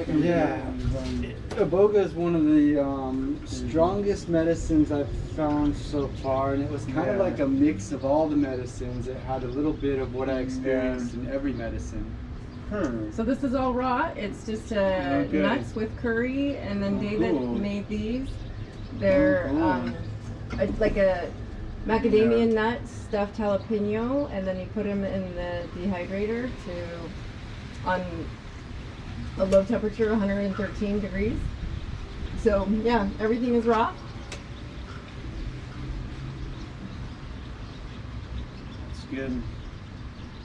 Yeah. Iboga is one of the strongest medicines I've found so far, and it was kind of like a mix of all the medicines. It had a little bit of what I experienced in every medicine. So this is all raw. It's just nuts with curry, and then David made these. They're like a macadamia nut stuffed jalapeno, and then you put them in the dehydrator on a low temperature, 113 degrees. So yeah, everything is raw. It's good.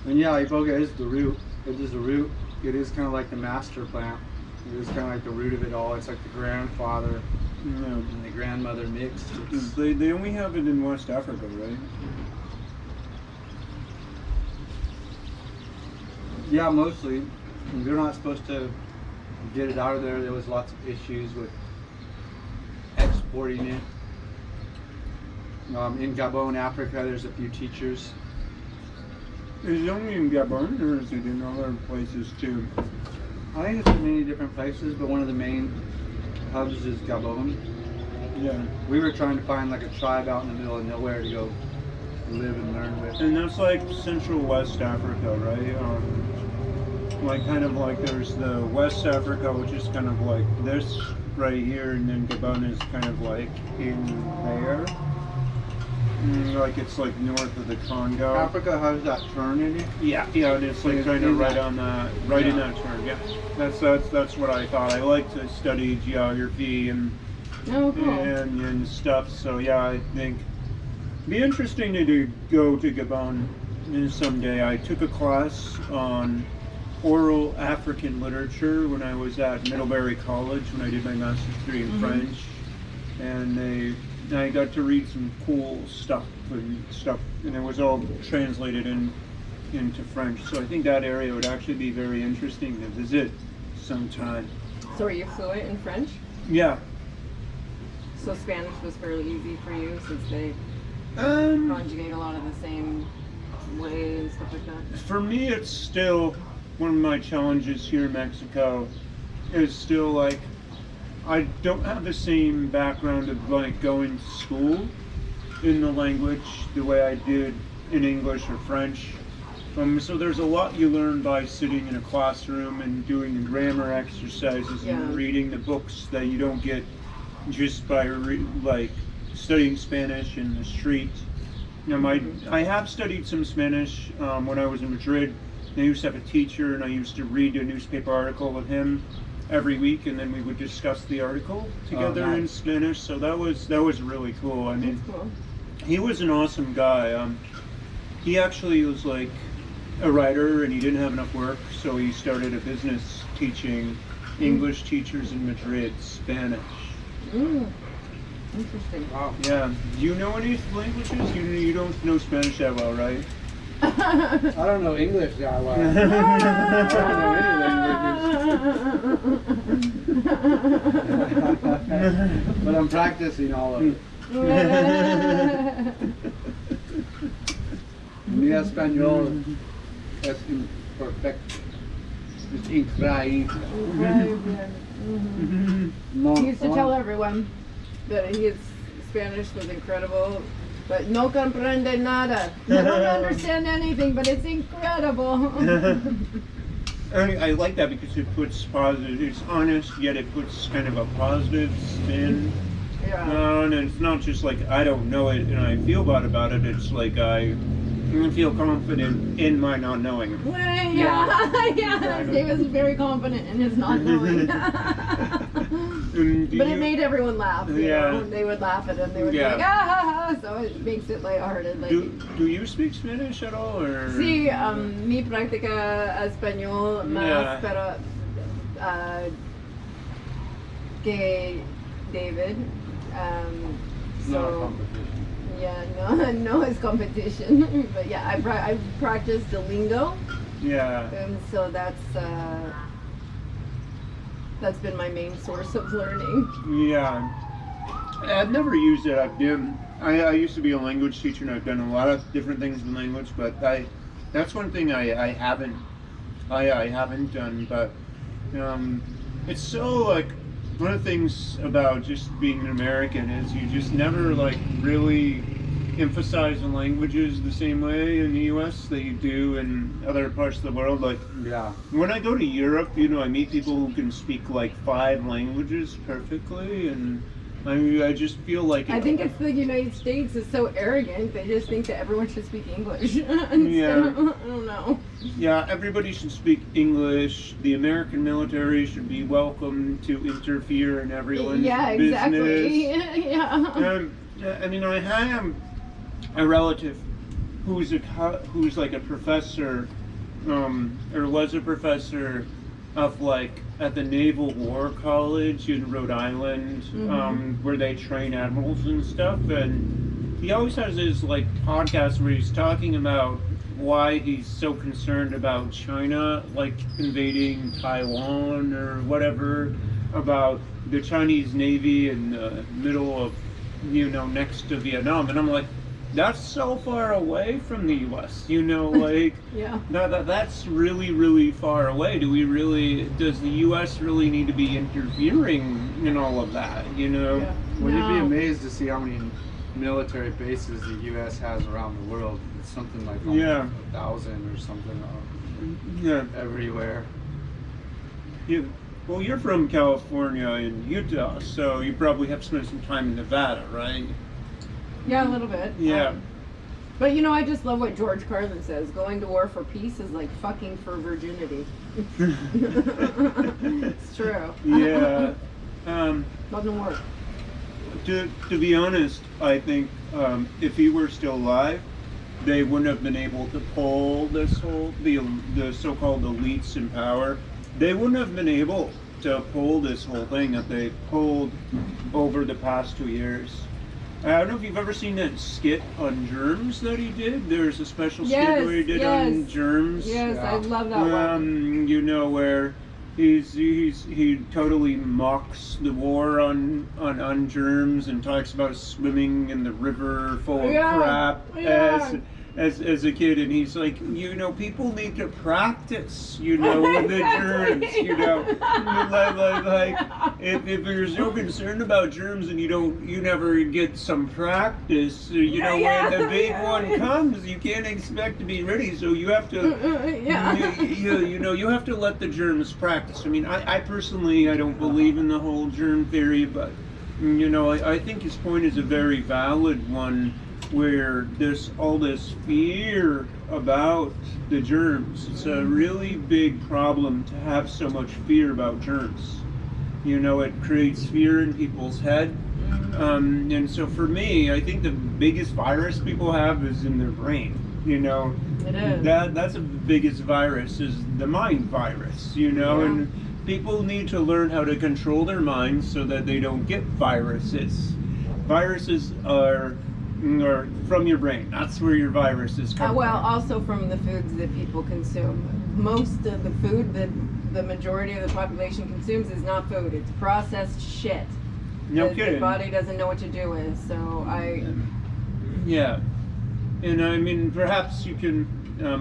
And yeah, iboga is the root. It is the root. It is kind of like the master plant. It is kind of like the root of it all. It's like the grandfather and the grandmother mixed. They only have it in West Africa, right? Yeah, mostly. They're not supposed to get it out of there. There was lots of issues with exporting it. In Gabon, Africa, there's a few teachers. Is it only in Gabon, or is it in other places too? I think it's in many different places, but one of the main hubs is Gabon. Yeah. We were trying to find like a tribe out in the middle of nowhere to go live and learn with. And that's like Central West Africa, right? Like kind of like there's the West Africa, which is kind of like this right here, and then Gabon is kind of like in there. Like it's like north of the Congo. Africa has that turn in it. Yeah, and it's like kind of right on that, in that turn. Yeah, that's what I thought. I like to study geography and and stuff. So yeah, I think it'd be interesting to go to Gabon someday. I took a class on oral African literature when I was at Middlebury College when I did my master's degree in French, and I got to read some cool stuff, and it was all translated into French. So I think that area would actually be very interesting to visit sometime. So are you fluent in French? Yeah. So Spanish was fairly easy for you since they conjugate a lot of the same way and stuff like that? For me, it's still one of my challenges here in Mexico is still like I don't have the same background of like going to school in the language the way I did in English or French. So there's a lot you learn by sitting in a classroom and doing the grammar exercises and reading the books that you don't get just by like studying Spanish in the street. You know, I have studied some Spanish when I was in Madrid. I used to have a teacher, and I used to read a newspaper article with him every week, and then we would discuss the article together in Spanish. So that was really cool. I mean, he was an awesome guy. He actually was like a writer, and he didn't have enough work, so he started a business teaching English teachers in Madrid Spanish. Interesting. Wow. Yeah. Do you know any languages? You don't know Spanish that well, right? I don't know English that well. I don't know any languages. But I'm practicing all of it. Mi español es imperfecto. It's increíble. He used to tell everyone that his Spanish was incredible. But no comprende nada. I don't understand anything, but it's incredible. I like that because it puts positive, it's honest, yet it puts kind of a positive spin on it. It's not just like, I don't know it and I feel bad about it. It's like I feel confident in my not knowing it. He was very confident in his not knowing. But it made everyone laugh. You know? They would laugh at him. They would be like, so it makes it lighthearted. Like, do you speak Spanish at all? Or? Sí, mi práctica español más, pero que David. So, no es competition. But yeah, I practice Duolingo. Yeah. And so that's been my main source of learning. Yeah. I've never used it. I used to be a language teacher, and I've done a lot of different things in language, but that's one thing I haven't done. But it's so like one of the things about just being an American is you just never like really emphasize the languages the same way in the U.S. that you do in other parts of the world. Like Yeah. when I go to Europe, I meet people who can speak like 5 languages perfectly, and I just feel like I think it's the United States is so arrogant. They just think that everyone should speak English. And Yeah. so, I don't know. yeah, everybody should speak English. The American military should be welcome to interfere in everyone's Yeah, exactly. business. Yeah. I mean, I have a relative who's like a professor, or was a professor of like at the Naval War College in Rhode Island, where they train admirals and stuff. And he always has his like podcast where he's talking about why he's so concerned about China like invading Taiwan or whatever, about the Chinese Navy in the middle of next to Vietnam. And I'm like, that's so far away from the U.S. Like Yeah. that's really, really far away. Does the U.S. really need to be interfering in all of that? Yeah. Well, you'd be No. amazed to see how many military bases the U.S. has around the world. It's something like Yeah. 1,000 or something Yeah. everywhere. Well, you're from California and Utah, so you probably have spent some time in Nevada, right? Yeah, a little bit. Yeah. But I just love what George Carlin says. Going to war for peace is like fucking for virginity. It's true. Yeah. Doesn't work. To be honest, I think if he were still alive, they wouldn't have been able to pull the so-called elites in power. They wouldn't have been able to pull this whole thing that they pulled over the past 2 years. I don't know if you've ever seen that skit on germs that he did. There's a special skit where he did on germs. Yes, Yeah. I love that one. Where he totally mocks the war on germs and talks about swimming in the river full of crap as a kid, and he's like, people need to practice, with the germs, like if you're so concerned about germs and you never get some practice, when the big one comes, you can't expect to be ready, so you have to, you have to let the germs practice. I mean, I personally, I don't believe in the whole germ theory, but, I think his point is a very valid one, where there's all this fear about the germs. It's a really big problem to have so much fear about germs. It creates fear in people's head. And so for me, I think the biggest virus people have is in their brain. It is. That's the biggest virus, is the mind virus, and people need to learn how to control their minds so that they don't get viruses. Viruses are from your brain. That's where your viruses come Well, from. also from the foods that people consume. Most of the food that the majority of the population consumes is not food. It's processed shit. No The kidding. body doesn't know what to do with. So Yeah. And I mean, perhaps you can,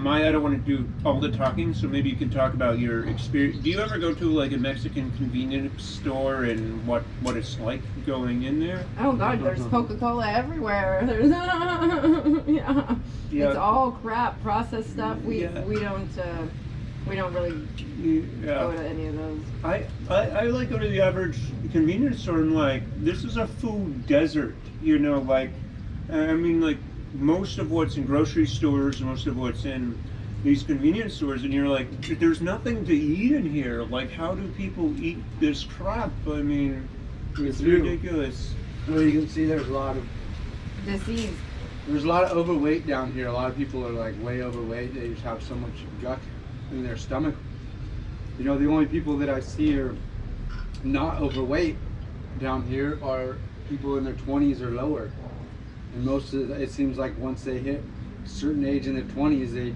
Maya, I don't want to do all the talking, so maybe you can talk about your experience. Do you ever go to like a Mexican convenience store and what it's like going in there? Oh God, there's Coca-Cola everywhere. There's It's all crap, processed stuff. We don't really go to any of those. I like go to the average convenience store and like, this is a food desert, like, I mean, like, most of what's in grocery stores, most of what's in these convenience stores, and you're like, there's nothing to eat in here. Like, how do people eat this crap? I mean, it's ridiculous. Well, you can see there's a lot of Disease. overweight down here. A lot of people are like way overweight. They just have so much gunk in their stomach. The only people that I see are not overweight down here are people in their 20s or lower. And most of it seems like once they hit a certain age in their 20s, they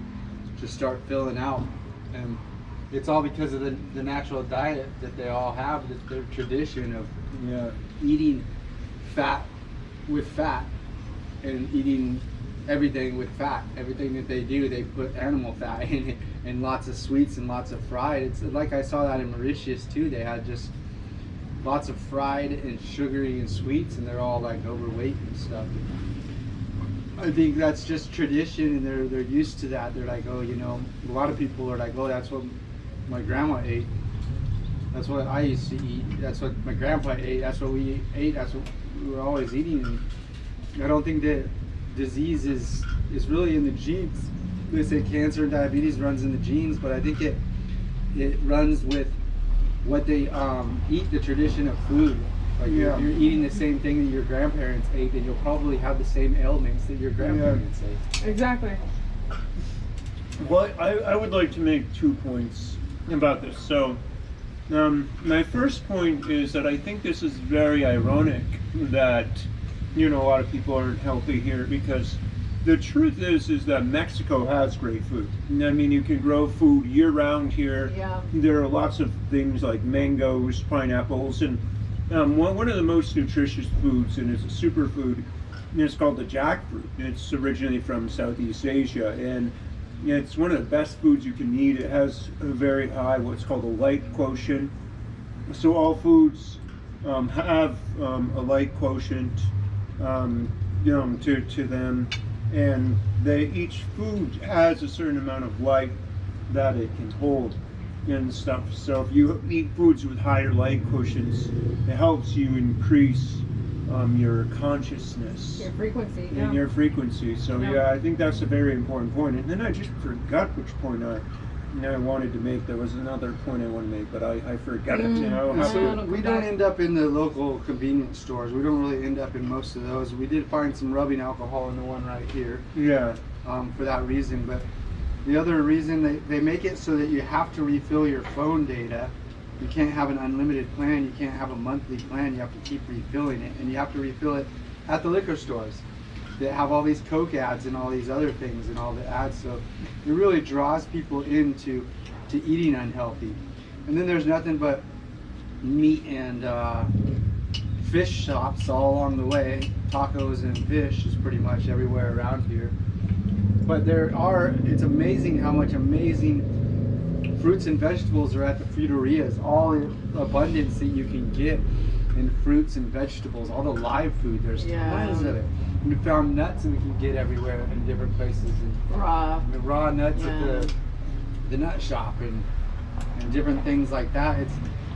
just start filling out. And it's all because of the natural diet that they all have, their tradition of eating fat with fat and eating everything with fat. Everything that they do, they put animal fat in it, and lots of sweets and lots of fried. It's like I saw that in Mauritius too. They had just lots of fried and sugary and sweets, and they're all like overweight and stuff. I think that's just tradition, and they're used to that. They're like, oh, you know, a lot of people are like, oh, that's what my grandma ate. That's what I used to eat. That's what my grandpa ate. That's what we ate. That's what we were always eating. And I don't think that disease is really in the genes. They say cancer and diabetes runs in the genes, but I think it runs with what they eat, the tradition of food. Like if you're eating the same thing that your grandparents ate, then you'll probably have the same ailments that your grandparents ate. Exactly. Well, I would like to make 2 points about this. So, my first point is that I think this is very ironic that, you know, a lot of people aren't healthy here, because the truth is that Mexico has great food. I mean, you can grow food year round here. Yeah. There are lots of things like mangoes, pineapples, and one of the most nutritious foods, and it's a superfood, and it's called the jackfruit. It's originally from Southeast Asia, and it's one of the best foods you can eat. It has a very high, what's called a light quotient. So all foods have a light quotient, you know, to them, and each food has a certain amount of light that it can hold and stuff. So if you eat foods with higher light quotients, it helps you increase your consciousness, Your frequency. and your frequency. So yeah, I think that's a very important point. And then I just forgot which point I wanted to make. There was another point I wanted to make, but I forgot it. You know, So we don't end up in the local convenience stores. We don't really end up in most of those. We did find some rubbing alcohol in the one right here. Yeah. For that reason, but the other reason they make it so that you have to refill your phone data. You can't have an unlimited plan. You can't have a monthly plan. You have to keep refilling it, and you have to refill it at the liquor stores that have all these Coke ads and all these other things and all the ads. So it really draws people into eating unhealthy. And then there's nothing but meat and fish shops all along the way. Tacos and fish is pretty much everywhere around here. But it's amazing how much amazing fruits and vegetables are at the fruterias. All the abundance that you can get in fruits and vegetables, all the live food, there's tons of it. And we found nuts that we can get everywhere in different places. And Raw. the raw nuts at the nut shop and different things like that.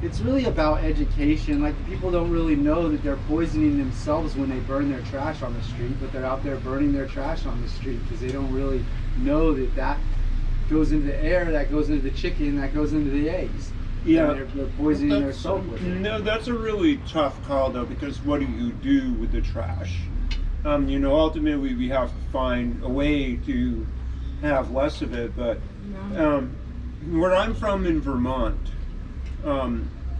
It's really about education. Like, people don't really know that they're poisoning themselves when they burn their trash on the street, but they're out there burning their trash on the street because they don't really know that goes into the air, that goes into the chicken, that goes into the eggs. Yeah, they're poisoning their soul with it. No, that's a really tough call though, because what do you do with the trash? You know, ultimately we have to find a way to have less of it. But where I'm from in Vermont,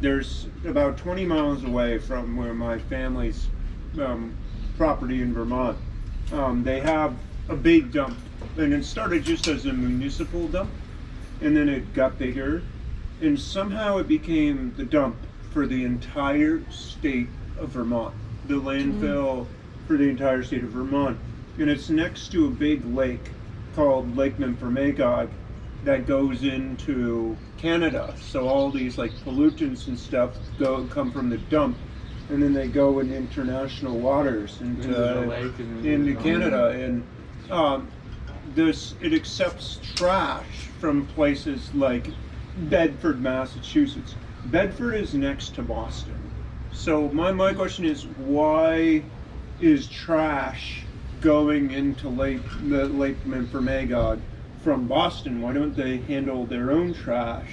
there's about 20 miles away from where my family's property in Vermont. They have a big dump, and it started just as a municipal dump, and then it got bigger, and somehow it became the dump for the entire state of Vermont, the landfill for the entire state of Vermont. And it's next to a big lake called Lake Memphremagog that goes into Canada. So all these like pollutants and stuff come from the dump, and then they go in international waters into the lake and into Canada. And it accepts trash from places like Bedford, Massachusetts. Bedford is next to Boston. So my question is, why is trash going into Lake Memphremagog from Boston? Why don't they handle their own trash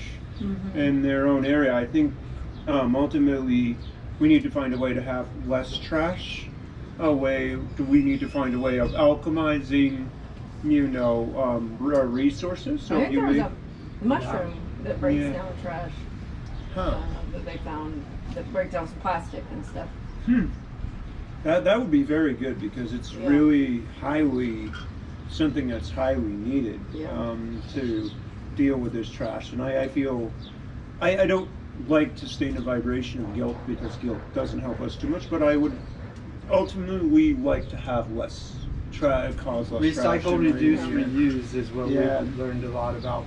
in their own area? I think ultimately we need to find a way to have less trash. We need to find a way of alchemizing, resources. So I think there was a mushroom that breaks down trash that they found, that breaks down plastic and stuff. That would be very good, because it's really something that's highly needed to deal with this trash. And I feel I don't like to stay in a vibration of guilt, because guilt doesn't help us too much, but I would ultimately like to have less try to cause less Recycle, trash. reduce, Yeah. reuse is what Yeah. we've learned a lot about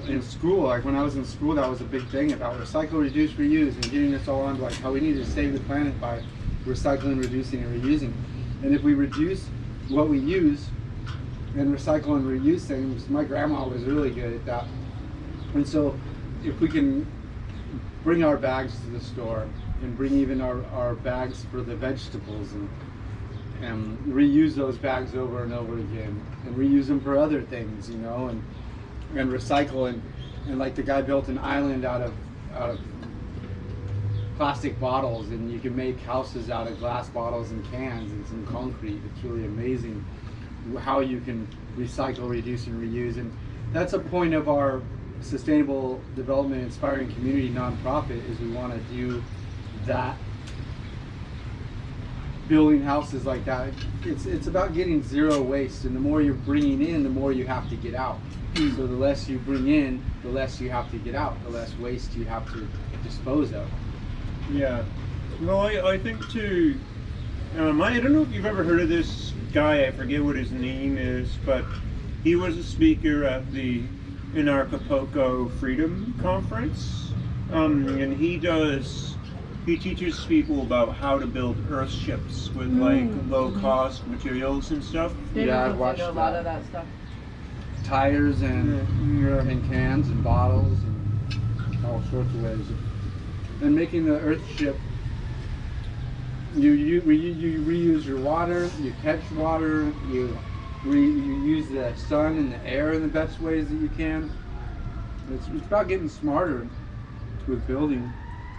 in school. Like when I was in school, that was a big thing about recycle, reduce, reuse, and getting us all on like how we need to save the planet by recycling, reducing, and reusing. And if we reduce what we use and recycle and reuse things, my grandma was really good at that. And so if we can bring our bags to the store and bring even our bags for the vegetables and reuse those bags over and over again and reuse them for other things, you know, and recycle and like the guy built an island out of plastic bottles, and you can make houses out of glass bottles and cans and some concrete. It's really amazing how you can recycle, reduce, and reuse. And that's a point of our sustainable development inspiring community nonprofit, is we want to do that, building houses like that. It's about getting zero waste, and the more you're bringing in, the more you have to get out. So the less you bring in, the less you have to get out, the less waste you have to dispose of. Yeah. Well, I think too, I don't know if you've ever heard of this guy, I forget what his name is, but he was a speaker at the Anarchapulco Freedom Conference. And he teaches people about how to build earthships with like low cost materials and stuff. Yeah, I've watched a lot of that stuff. Tires and cans and bottles and all sorts of ways. And making the earth ship, you reuse your water, you catch water, you use the sun and the air in the best ways that you can. It's about getting smarter with building.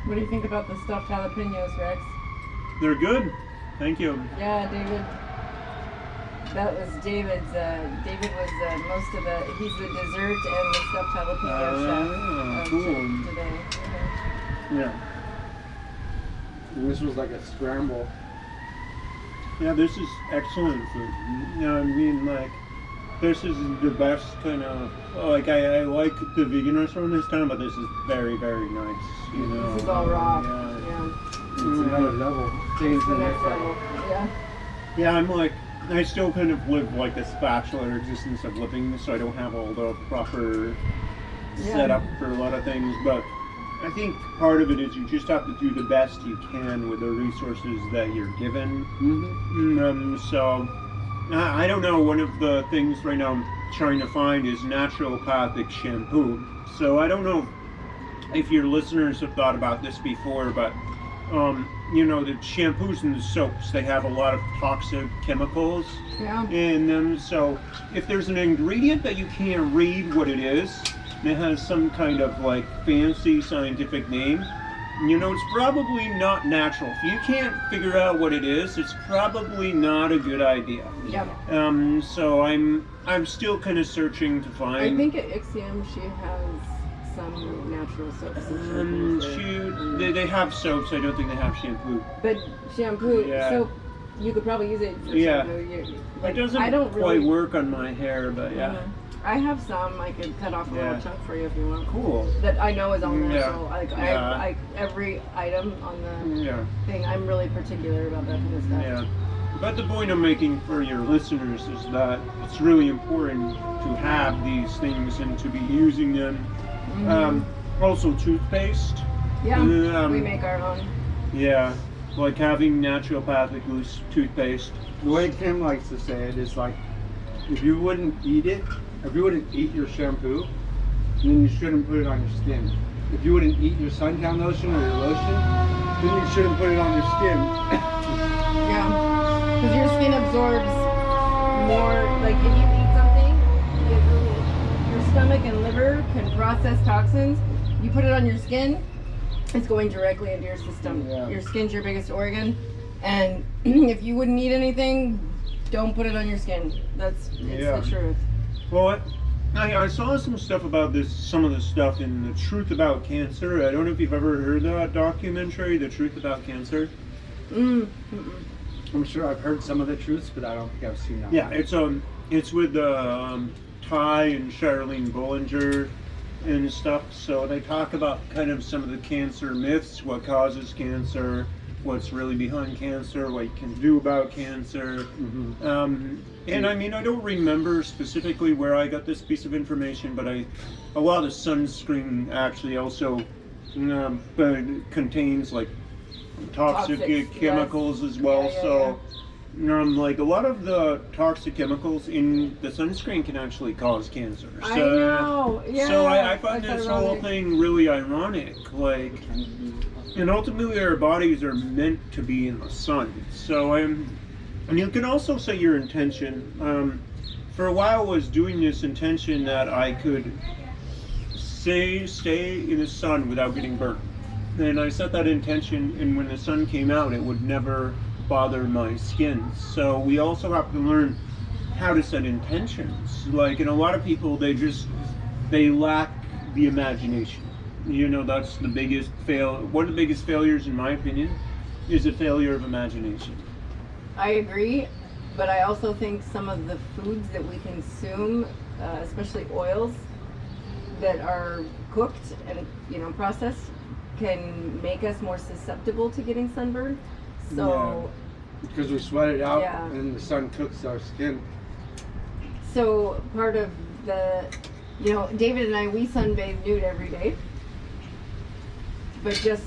What do you think about the stuffed jalapenos, Rex? They're good. Thank you. Yeah, David. That was David's. David was most of the. He's the dessert and the stuffed jalapeno chef cool. today. Yeah. And this was like a scramble. Yeah, this is excellent food. You know, I mean, like, this is the best kind of, like, I like the vegan restaurant this time, but this is very, very nice, you know. This is all raw. Yeah. It's another level. Change the next level. Yeah. Yeah, I'm like, I still kind of live like this bachelor existence of living, so I don't have all the proper setup for a lot of things, but I think part of it is you just have to do the best you can with the resources that you're given. So, I don't know, one of the things right now I'm trying to find is naturopathic shampoo. So I don't know if your listeners have thought about this before, but you know, the shampoos and the soaps, they have a lot of toxic chemicals in them. So if there's an ingredient that you can't read what it is, and it has some kind of like fancy scientific name, you know, it's probably not natural. If you can't figure out what it is, it's probably not a good idea. Yep. So I'm still kind of searching to find. I think at Ixiom she has some natural soaps and shampoos. They have soaps. I don't think they have shampoo. But shampoo, Yeah. soap, you could probably use it for Yeah. shampoo. It doesn't I don't quite really work on my hair, but yeah. I have some. I could cut off a little chunk for you if you want. Cool. That I know is all Yeah. natural. Like Yeah. I every item on the Yeah. thing, I'm really particular about that kind of stuff. Yeah. But the point I'm making for your listeners is that it's really important to have these things and to be using them. Also toothpaste. Yeah, we make our own. Yeah, like having naturopathic loose toothpaste. The way Kim likes to say it is like, if you wouldn't eat it, if you wouldn't eat your shampoo, then you shouldn't put it on your skin. If you wouldn't eat your suntan lotion or your lotion, then you shouldn't put it on your skin. Yeah, because your skin absorbs more. Like if you eat something, your stomach and liver can process toxins. You put it on your skin, it's going directly into your system. Yeah. Your skin's your biggest organ, and if you wouldn't eat anything, don't put it on your skin. It's the truth. Well, I saw some stuff about this, some of the stuff in The Truth About Cancer. I don't know if you've ever heard that documentary, The Truth About Cancer. I'm sure I've heard some of the truths, but I don't think I've seen that. Yeah, it's with Ty and Charlene Bollinger and stuff. So they talk about kind of some of the cancer myths, what causes cancer, what's really behind cancer, what you can do about cancer. And I mean, I don't remember specifically where I got this piece of information, but a lot of sunscreen actually also contains like toxic chemicals as well. Like a lot of the toxic chemicals in the sunscreen can actually cause cancer. So, I know. Yeah. So I find this whole thing really ironic. Like, and ultimately our bodies are meant to be in the sun. So and you can also set your intention. For a while I was doing this intention that I could stay in the sun without getting burnt. And I set that intention, and when the sun came out, it would never bother my skin. So we also have to learn how to set intentions. Like, and a lot of people, they lack the imagination. You know, that's the biggest one of the biggest failures, in my opinion, is a failure of imagination. I agree, but I also think some of the foods that we consume, especially oils that are cooked and processed, can make us more susceptible to getting sunburned. So because we sweat it out and the sun cooks our skin. So part of the, David and I, we sunbathe nude every day, but just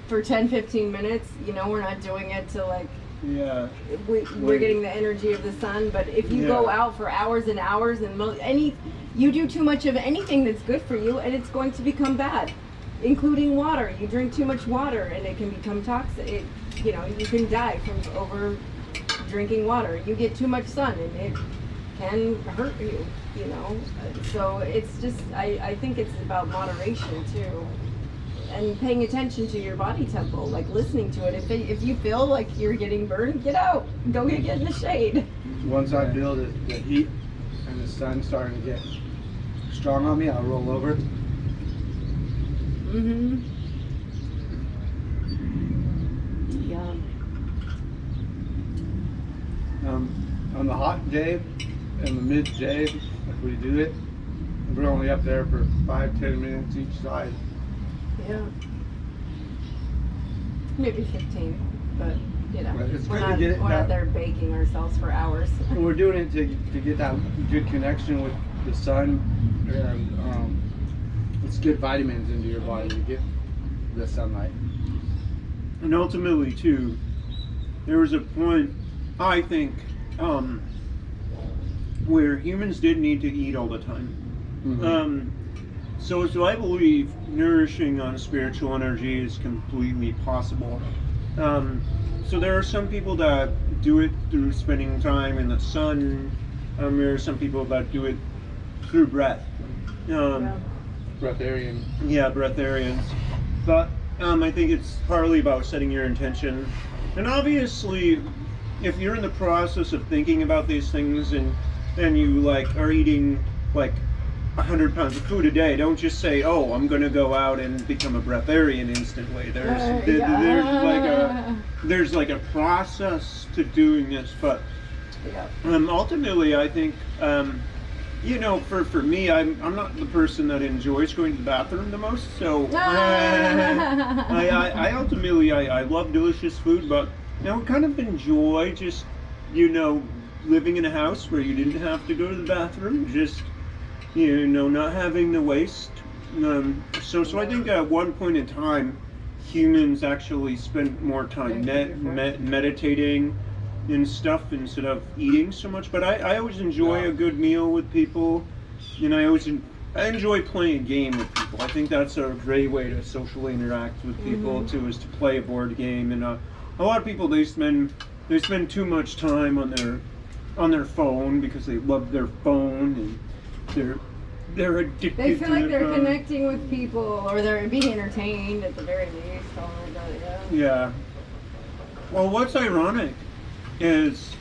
for 10-15 minutes. We're not doing it to like, we're getting the energy of the sun. But if you go out for hours and hours and you do too much of anything that's good for you, and it's going to become bad, including water. You drink too much water and it can become toxic. You can die from over drinking water. You get too much sun and it can hurt you, So it's just, I think it's about moderation too. And paying attention to your body tempo, like listening to it. If you feel like you're getting burned, get out. Go get in the shade. Once I feel the heat and the sun starting to get strong on me, I'll roll over. On the hot day and the midday, if we do it, we're only up there for 5-10 minutes each side. Yeah. Maybe 15, but it's we're good not out there baking ourselves for hours. We're doing it to get that good connection with the sun, and it's good vitamins into your body to get the sunlight. And ultimately, too, there was a point, I think, where humans did need to eat all the time. So I believe nourishing on spiritual energy is completely possible. So there are some people that do it through spending time in the sun. There are some people that do it through breath. Breatharian. Yeah, breatharians. But I think it's partly about setting your intention. And obviously, if you're in the process of thinking about these things and you are eating 100 pounds of food a day, don't just say, "Oh, I'm going to go out and become a breatharian instantly." There's a process to doing this, but ultimately, I think for me, I'm not the person that enjoys going to the bathroom the most. So I ultimately love delicious food, but kind of enjoy just living in a house where you didn't have to go to the bathroom, just not having the waste. So I think at one point in time, humans actually spent more time meditating and stuff instead of eating so much. But I always enjoy a good meal with people, and I enjoy playing a game with people. I think that's a great way to socially interact with people too, is to play a board game. And a lot of people, they spend too much time on their phone because they love their phone, and they're addicted. They feel like they're phone. connecting with people, or they're being entertained at the very least. Yeah. Well, what's ironic is,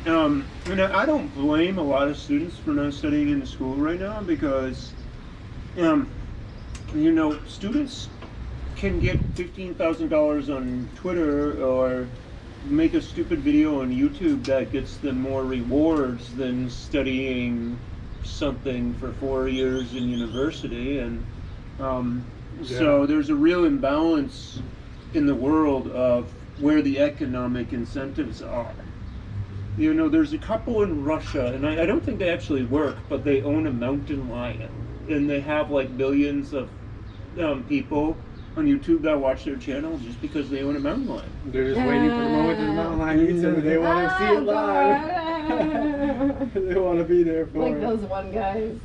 and I don't blame a lot of students for not studying in school right now, because, students can get $15,000 on Twitter or make a stupid video on YouTube that gets them more rewards than studying something for 4 years in university. And so there's a real imbalance in the world of where the economic incentives are. You know, there's a couple in Russia, and I don't think they actually work, but they own a mountain lion, and they have like millions of people on YouTube that watch their channel just because they own a mountain lion. They're just waiting for the moment that the mountain lion eats them, and they want to see it live. They want to be there for like it. those one guys.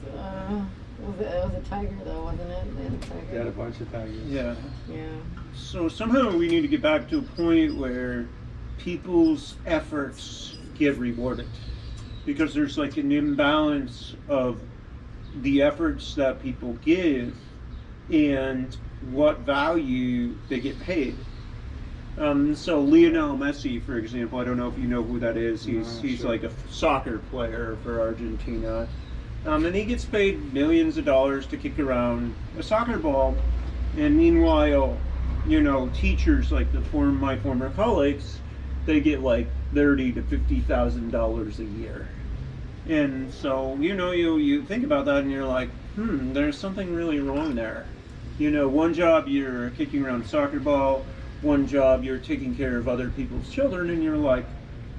It was a tiger though, wasn't it? They had a tiger. They had a bunch of tigers. Yeah. Yeah. So somehow we need to get back to a point where people's efforts get rewarded, because there's like an imbalance of the efforts that people give and what value they get paid. So Lionel Messi, for example, I don't know if you know who that is. He's Sure. like a soccer player for Argentina, and he gets paid millions of dollars to kick around a soccer ball. And meanwhile, you know, teachers like my former colleagues, they get like $30,000 to $50,000 a year. And so, you know, you think about that and you're like, there's something really wrong there. You know, one job you're kicking around a soccer ball, one job you're taking care of other people's children, and you're like,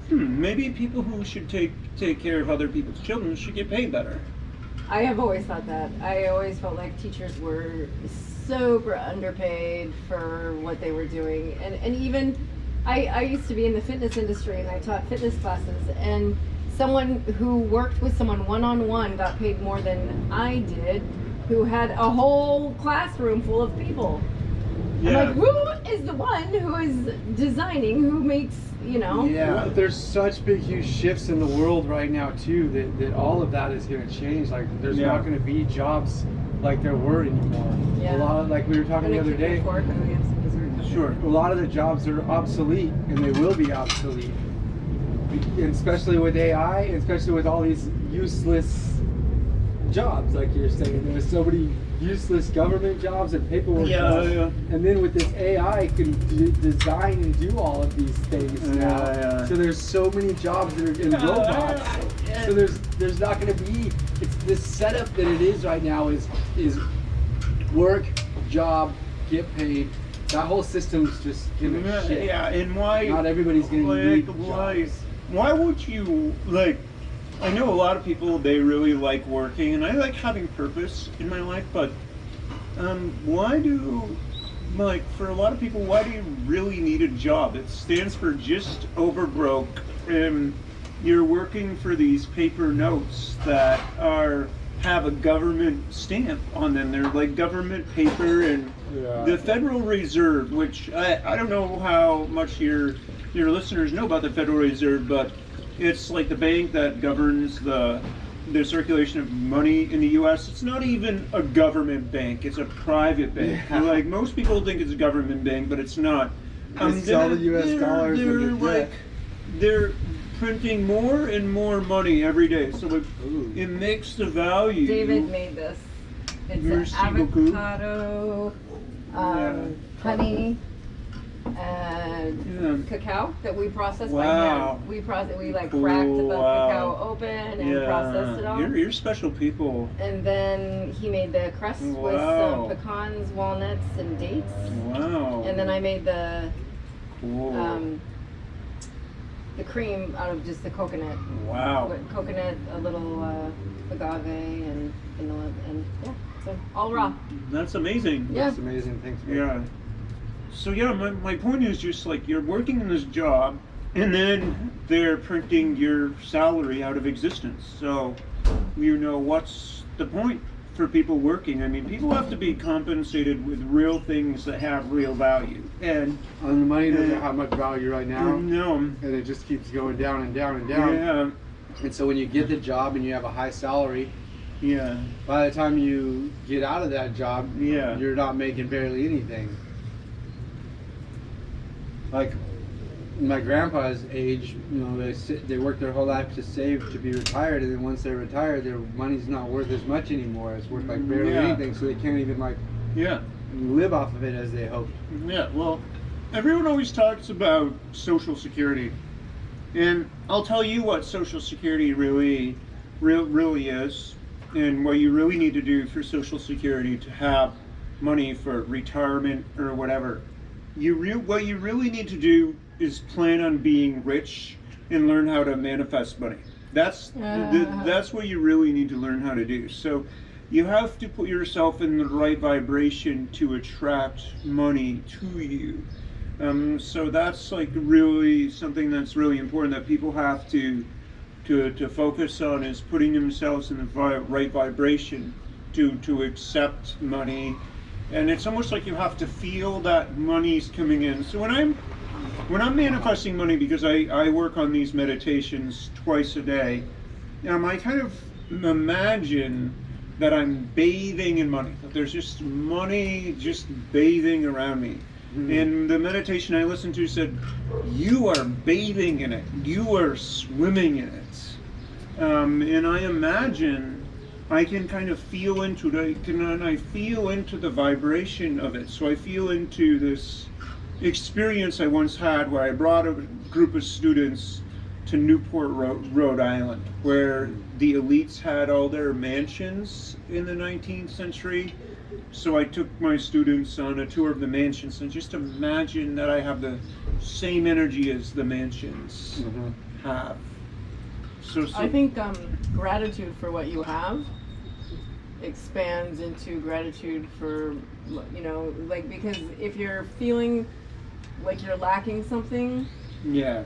maybe people who should take care of other people's children should get paid better. I have always thought that. I always felt like teachers were super underpaid for what they were doing. And even, I used to be in the fitness industry and I taught fitness classes, and someone who worked with someone one-on-one got paid more than I did, who had a whole classroom full of people. Yeah. I'm like, who is the one who is designing, who makes, you know? Yeah, there's such big, huge shifts in the world right now too that all of that is going to change. Like, there's not going to be jobs like there were anymore. Yeah. A lot of, like we were talking the other day. Sure. A lot of the jobs are obsolete, and they will be obsolete, and especially with AI, and especially with all these useless jobs, like you're saying. There's so many useless government jobs and paperwork jobs. And then with this AI, can design and do all of these things now. So there's so many jobs that are in robots. So there's not going to be. It's this setup that it is right now is work, job, get paid. That whole system's just giving shit. Yeah, and why? Not everybody's going to need jobs. Why would you like? I know a lot of people, they really like working, and I like having purpose in my life, but why do, like, for a lot of people, why do you really need a job? It stands for just over broke, and you're working for these paper notes that have a government stamp on them. They're like government paper, and the Federal Reserve, which I don't know how much your listeners know about the Federal Reserve, but it's like the bank that governs the circulation of money in the U.S. It's not even a government bank; it's a private bank. Yeah. Like, most people think it's a government bank, but it's not. They sell the U.S. dollars. They're printing more and more money every day, so it makes the value. David made this. It's Merci avocado, honey, and cacao that we processed by hand. We cracked the cacao open and processed it all. You're special people. And then he made the crust with some pecans, walnuts, and dates. Wow. And then I made the cream out of just the coconut. Wow. With coconut, a little agave, and vanilla, and so all raw. That's amazing. Yeah. That's amazing. Thanks. Yeah. So my point is just like, you're working in this job, and then they're printing your salary out of existence. So, you know, what's the point for people working? I mean, people have to be compensated with real things that have real value. And the money doesn't have much value right now. No. And it just keeps going down and down and down. Yeah. And so when you get the job and you have a high salary, by the time you get out of that job, you're not making barely anything. Like my grandpa's age, you know, they work their whole life to save to be retired, and then once they're retired, their money's not worth as much anymore. It's worth like barely anything, so they can't even like live off of it as they hoped. Yeah, well, everyone always talks about Social Security, and I'll tell you what Social Security really is, and what you really need to do for Social Security to have money for retirement or whatever. what you really need to do is plan on being rich and learn how to manifest money. That's what you really need to learn how to do. So you have to put yourself in the right vibration to attract money to you. So that's like really something that's really important that people have to focus on, is putting themselves in the right vibration to accept money. And it's almost like you have to feel that money's coming in. So when I'm manifesting money, because I work on these meditations twice a day, I kind of imagine that I'm bathing in money, that there's just money just bathing around me. And the meditation I listened to said, you are bathing in it, you are swimming in it. And I imagine I can kind of feel into it, and I feel into the vibration of it. So I feel into this experience I once had where I brought a group of students to Newport, Rhode Island, where the elites had all their mansions in the 19th century. So I took my students on a tour of the mansions, and just imagine that I have the same energy as the mansions have. So I think gratitude for what you have expands into gratitude for, like, because if you're feeling like you're lacking something, yeah,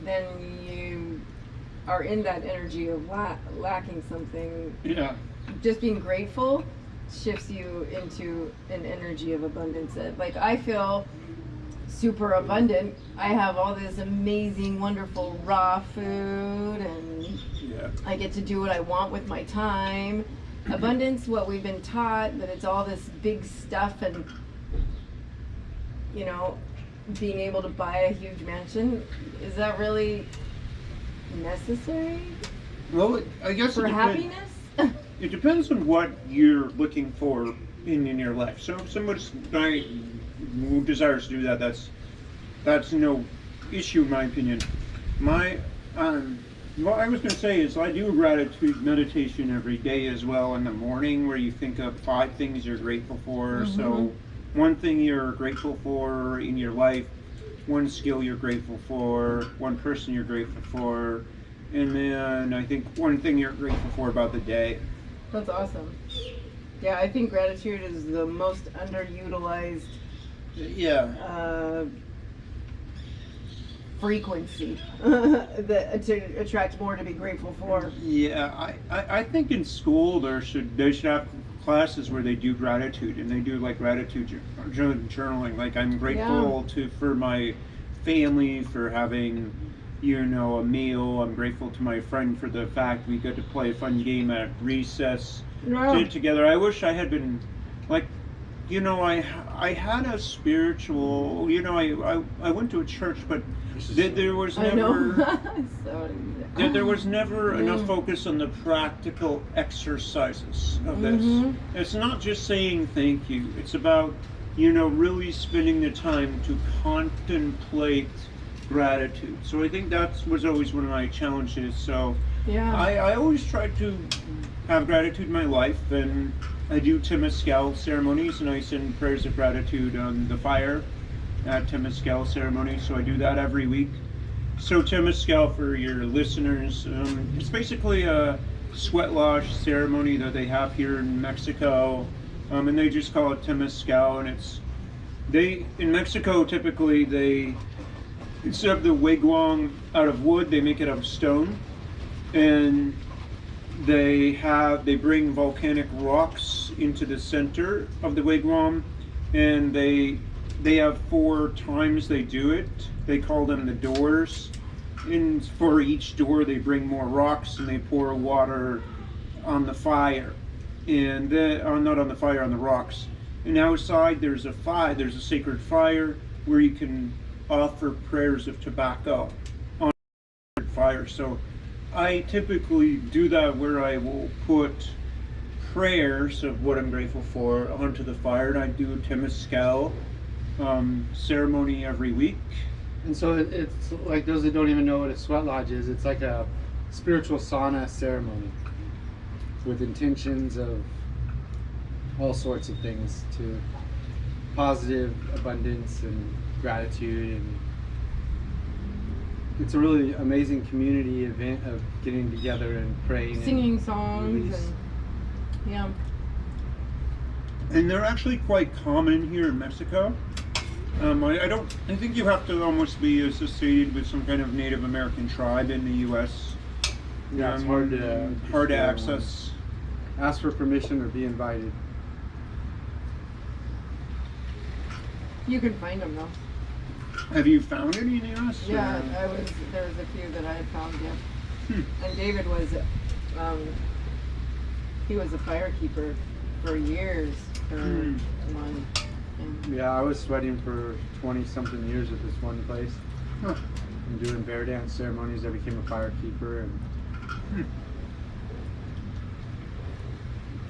then you are in that energy of lacking something. Yeah. Just being grateful shifts you into an energy of abundance. Like, I feel super abundant. I have all this amazing, wonderful raw food, and I get to do what I want with my time. Abundance, what we've been taught, that it's all this big stuff, and being able to buy a huge mansion, is that really necessary? Well, I guess for happiness? It depends on what you're looking for in your life. So if someone's who desires to do that, that's no issue in my opinion. What I was going to say is I do gratitude meditation every day as well in the morning, where you think of 5 things you're grateful for. So one thing you're grateful for in your life, one skill you're grateful for, one person you're grateful for, and then I think one thing you're grateful for about the day. That's awesome. Yeah, I think gratitude is the most underutilized frequency to attract more to be grateful for. Yeah, I think in school they should have classes where they do gratitude, and they do like gratitude journaling. Like, I'm grateful for my family for having a meal. I'm grateful to my friend for the fact we got to play a fun game at recess together. I wish I had been like, I had a spiritual, I went to a church, but there was never there was never enough focus on the practical exercises of this. It's not just saying thank you. It's about, really spending the time to contemplate gratitude. So I think that was always one of my challenges. So I always try to have gratitude in my life, and I do Temazcal ceremonies, and I send prayers of gratitude on the fire at Temazcal ceremony. So I do that every week. So Temazcal, for your listeners, it's basically a sweat lodge ceremony that they have here in Mexico, and they just call it Temazcal. And in Mexico typically instead of the wigwam out of wood, they make it out of stone, and they bring volcanic rocks into the center of the wigwam, and they have 4 times they do it. They call them the doors, and for each door they bring more rocks, and they pour water on the fire, and not on the fire, on the rocks. And outside there's a sacred fire where you can offer prayers of tobacco on the fire. So I typically do that, where I will put prayers of what I'm grateful for onto the fire, and I do a Temazcal ceremony every week. And so it's like, those that don't even know what a sweat lodge is, it's like a spiritual sauna ceremony with intentions of all sorts of things to positive abundance and gratitude, and it's a really amazing community event of getting together and praying, singing and songs, release. and yeah. And they're actually quite common here in Mexico. I think you have to almost be associated with some kind of Native American tribe in the U.S. Yeah, it's hard to access. Ask for permission or be invited. You can find them though. Have you found any in the U.S.? Yeah, there was a few that I had found, yeah. And David was, he was a firekeeper for years for one. Yeah, I was sweating for 20-something years at this one place. Huh. And doing bear dance ceremonies. I became a firekeeper and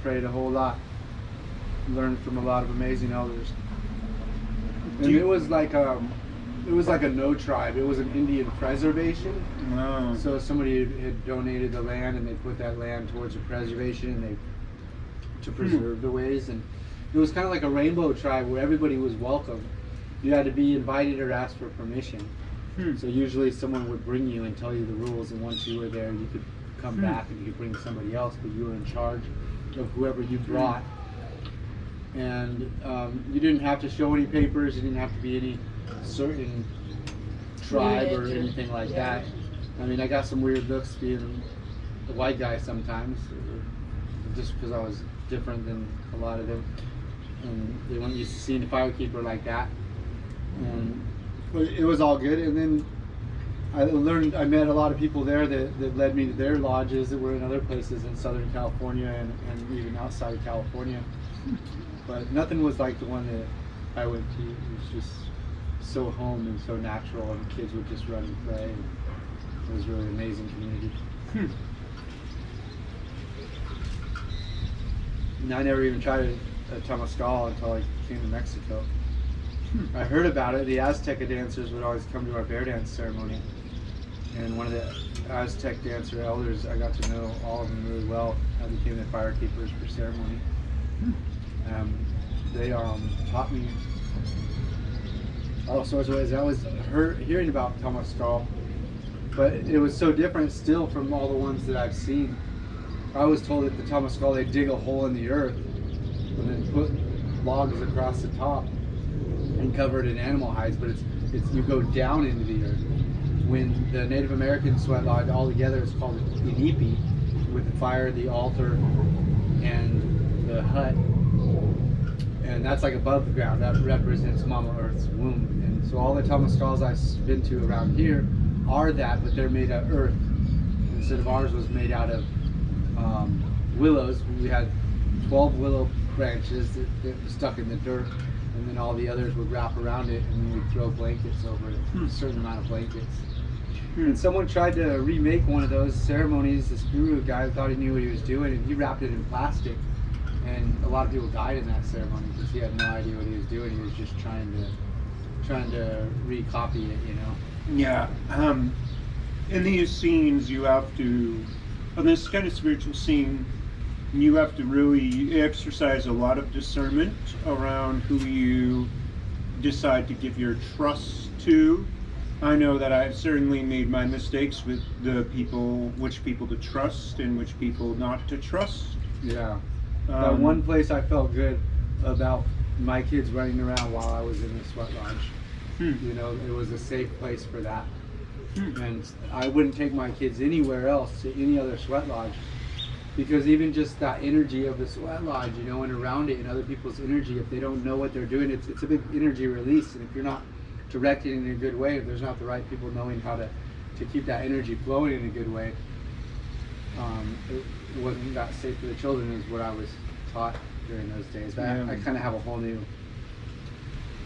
prayed a whole lot. Learned from a lot of amazing elders. And it was like a no tribe. It was an Indian preservation. Wow. So somebody had donated the land, and they put that land towards a preservation, and to preserve the ways. And it was kind of like a rainbow tribe where everybody was welcome. You had to be invited or ask for permission. So usually someone would bring you and tell you the rules, and once you were there, you could come back and you could bring somebody else, but you were in charge of whoever you brought. And you didn't have to show any papers. You didn't have to be any certain tribe or anything like that. I mean, I got some weird looks being a white guy sometimes, just because I was different than a lot of them. And they weren't used to seeing a firekeeper like that. But it was all good. And then I met a lot of people there that led me to their lodges that were in other places in Southern California and even outside of California. But nothing was like the one that I went to. It was just so home and so natural, and kids would just run and play. And it was really an amazing community. And I never even tried a Temazcal until I came to Mexico. I heard about it. The Azteca dancers would always come to our bear dance ceremony. And one of the Aztec dancer elders, I got to know all of them really well. I became their firekeepers for ceremony. They taught me all sorts of ways. I was hearing about Temazcal, but it was so different still from all the ones that I've seen. I was told that the Temazcal, they dig a hole in the earth and then put logs across the top and cover it in animal hides, but it's you go down into the earth. When the Native American sweat lodge all together is called Inipi, with the fire, the altar, and the hut. And that's like above the ground. That represents Mama Earth's womb. And so all the Temazcals I've been to around here are that, but they're made of earth. Instead of ours was made out of willows. We had 12 willow branches that were stuck in the dirt, and then all the others would wrap around it, and we would throw blankets over it, a certain amount of blankets. And someone tried to remake one of those ceremonies. This guru guy thought he knew what he was doing, and he wrapped it in plastic. And a lot of people died in that ceremony because he had no idea what he was doing. He was just trying to recopy it, you know. Yeah. In these scenes, you have to, on this kind of spiritual scene, you have to really exercise a lot of discernment around who you decide to give your trust to. I know that I've certainly made my mistakes with which people to trust and which people not to trust. Yeah. That one place I felt good about my kids running around while I was in the sweat lodge. You know, it was a safe place for that. And I wouldn't take my kids anywhere else to any other sweat lodge, because even just that energy of the sweat lodge, you know, and around it and other people's energy, if they don't know what they're doing, it's a big energy release. And if you're not directing in a good way, if there's not the right people knowing how to keep that energy flowing in a good way, it wasn't that safe for the children, is what I was taught during those days. But I kind of have a whole new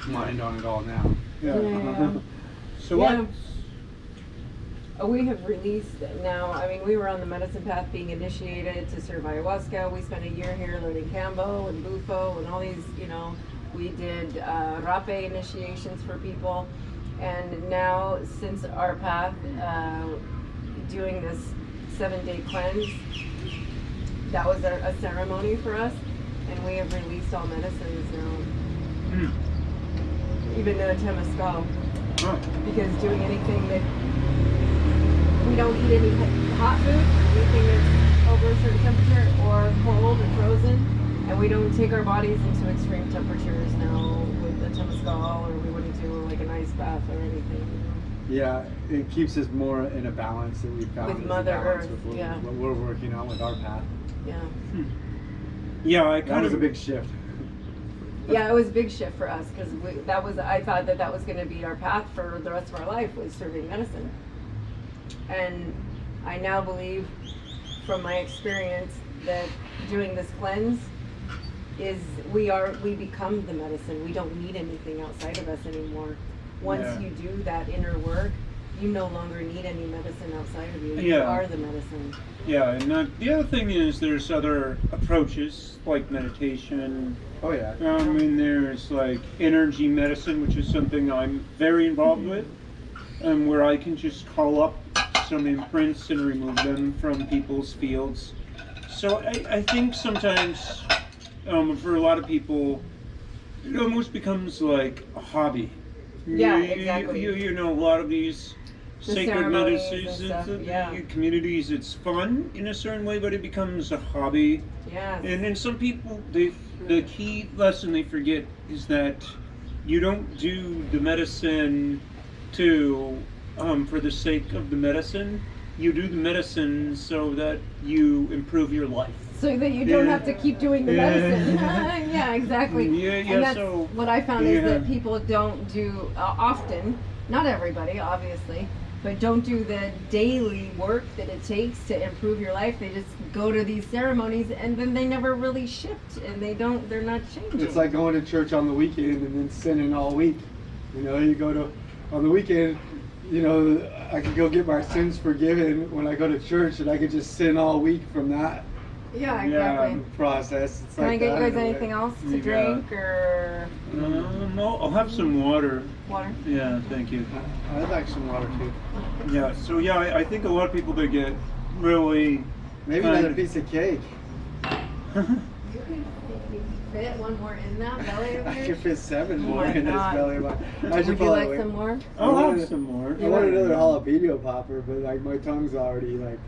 mind on it all now. So we have released now. I mean, we were on the medicine path being initiated to serve ayahuasca. We spent a year here learning Cambo and Bufo and all these, you know, we did rape initiations for people. And now, since our path, doing this 7-day cleanse, that was a ceremony for us, and we have released all medicines now. even Temescal, Oh, because doing anything that we don't eat any hot food, anything that's over a certain temperature or cold or frozen, and we don't take our bodies into extreme temperatures now with the Temescal, or we wouldn't do like an ice bath or anything. Yeah, it keeps us more in a balance that we found. With is a Mother balance Earth, with yeah. what we're working on with our path. Yeah. yeah, I That kind was of a big shift. Yeah, it was a big shift for us because I thought that was going to be our path for the rest of our life, was serving medicine. And I now believe from my experience that doing this cleanse is we become the medicine. We don't need anything outside of us anymore. Once Yeah. you do that inner work, you no longer need any medicine outside of you. You Yeah. are the medicine. Yeah, and the other thing is there's other approaches like meditation. Oh yeah. And there's like energy medicine, which is something I'm very involved with, where I can just call up some imprints and remove them from people's fields. So I think sometimes for a lot of people, it almost becomes like a hobby. Yeah, exactly. You know, a lot of these The sacred ceremonies medicines, and stuff, yeah. communities, it's fun in a certain way, but it becomes a hobby. Yes. And some people, the key lesson they forget is that you don't do the medicine for the sake of the medicine. You do the medicine so that you improve your life. So that you don't have to keep doing the medicine. Yeah, exactly. Yeah, and that's so, what I found is that yeah. people don't do often, not everybody, obviously, but don't do the daily work that it takes to improve your life. They just go to these ceremonies and then they never really shift, and they're not changing. It's like going to church on the weekend and then sinning all week. You know, you go to on the weekend. You know, I could go get my sins forgiven when I go to church, and I could just sin all week from that Yeah, exactly. process. It's Can I like get you that guys in a way. anything else to Yeah. drink or I'll have some water. water? Yeah, thank you. I'd like some water too. Yeah, so yeah, I think a lot of people that get really Maybe kind another of- piece of cake. You can fit one more in that belly of I yours? could fit 7 Oh more my in this God. belly of mine. I Would should you like probably. some more? I'll wanted- have some more. I want another jalapeno popper, but like my tongue's already like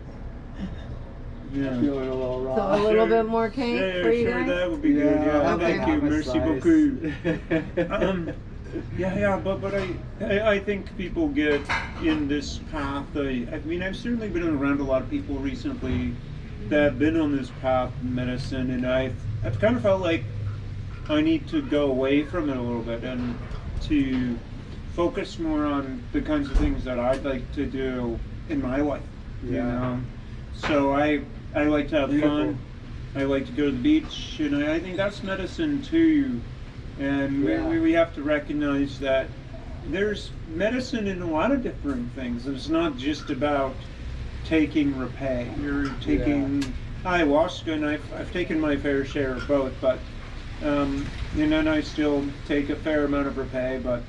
Yeah. feeling a little So raw. a little bit more cake Yeah, for you sure, guys? that would be good. Yeah, I'll thank have you. a Merci slice. beaucoup. Yeah, but I think people get in this path. I mean, I've certainly been around a lot of people recently that have been on this path of medicine, and I've kind of felt like I need to go away from it a little bit and to focus more on the kinds of things that I'd like to do in my life. You Yeah. know? So I like to have Beautiful. fun. I like to go to the beach, and I think that's medicine too. And Yeah. we have to recognize that there's medicine in a lot of different things. It's not just about taking rapé. You're taking ayahuasca, and I've taken my fair share of both, but and then I still take a fair amount of rapé. But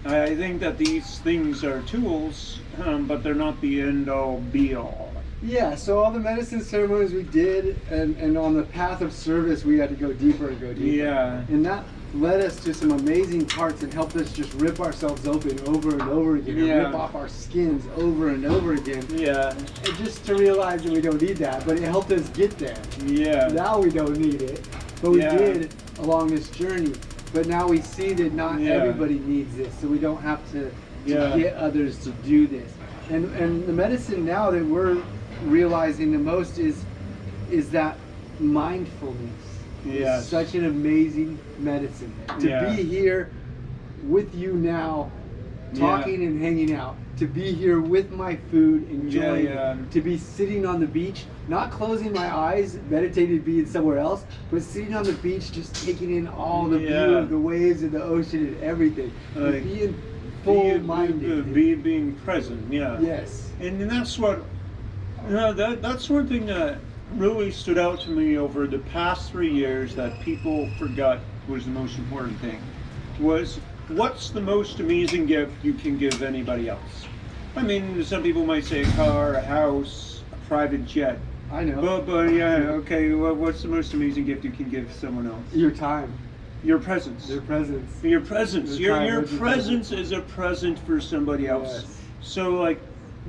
I think that these things are tools, but they're not the end all be all. Yeah, so all the medicine ceremonies we did, and on the path of service, we had to go deeper and go deeper. Yeah. And that led us to some amazing parts and helped us just rip ourselves open over and over again, and Yeah. rip off our skins over and over again. Yeah. And just to realize that we don't need that, but it helped us get there. Yeah. Now we don't need it, but we Yeah. did along this journey. But now we see that not Yeah. everybody needs this, so we don't have to Yeah. get others to do this. And the medicine now that we're realizing the most is that mindfulness. Yes. Is such an amazing medicine. To Yeah. be here with you now, talking and hanging out. To be here with my food, enjoying Yeah. it. To be sitting on the beach, not closing my eyes, meditating being somewhere else, but sitting on the beach, just taking in all the view Yeah. of the waves and the ocean and everything. And Like, being full-minded. being present, yeah. Yes. And that's what, that's one thing that really stood out to me over the past 3 years that people forgot was the most important thing. Was what's the most amazing gift you can give anybody else? I mean, some people might say a car, a house, a private jet. I know. But yeah, okay, what's the most amazing gift you can give someone else? Your time. Your presence. Your presence. Your presence. Your Presence. presence is a present for somebody else. Yes. So, like,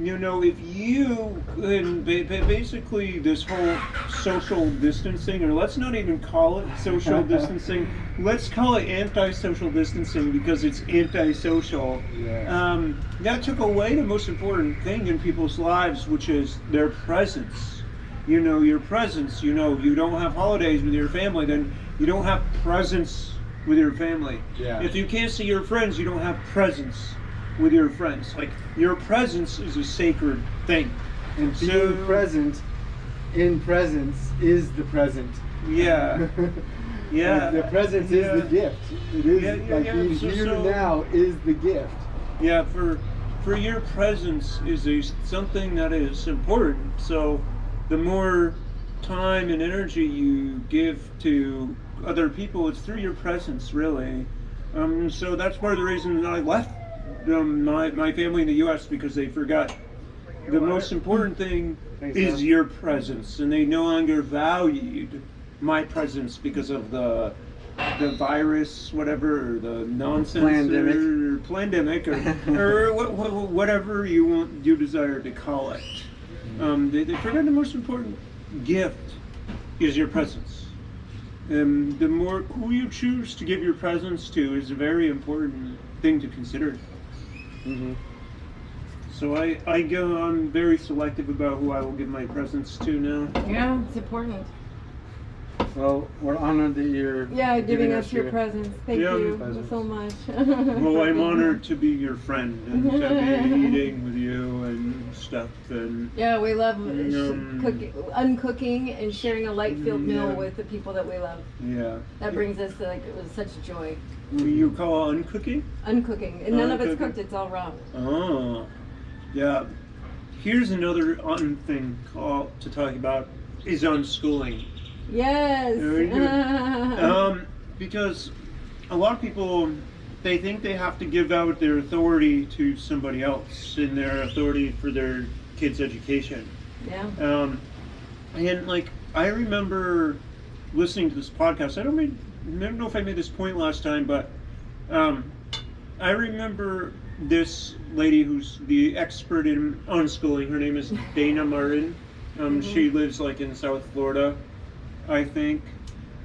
you know, if you, and basically this whole social distancing, or let's not even call it social distancing, let's call it anti-social distancing because it's antisocial. Yes. That took away the most important thing in people's lives, which is their presence. You know, your presence. You know, you don't have holidays with your family, then you don't have presence with your family. Yeah. If you can't see your friends, you don't have presence with your friends. Like, your presence is a sacred thing. And being present in presence is the present. Yeah. Yeah. The presence is the gift. It is being So- here so- now is the gift. Yeah, for your presence is something that is important. So the more time and energy you give to other people, it's through your presence, really. So that's part of the reason that I left my family in the U.S. because they forgot the most important thing is your presence, and they no longer valued my presence because of the virus, whatever, or the nonsense, or pandemic, or whatever you desire to call it. They forgot the most important gift is your presence. The more who you choose to give your presence to is a very important thing to consider. Mm-hmm. So I'm very selective about who I will give my presence to now. Yeah, it's important. Well, we're honored that you're giving us your presence. Thank you presence. so much. Well, I'm honored to be your friend and to be eating with you and stuff. And yeah, we love uncooking and sharing a light-filled meal Yeah. with the people that we love. yeah, That brings us to, it was such joy. you call uncooking? Uncooking, and none of it's Uncooking. cooked. It's all raw. Oh, yeah. Here's another thing to talk about is unschooling. Yes. Very good. Because a lot of people, they think they have to give out their authority to somebody else and their authority for their kids' education. Yeah. And like, I remember listening to this podcast. I don't know if I made this point last time, but I remember this lady who's the expert in unschooling. Her name is Dana Martin. She lives like in South Florida, I think.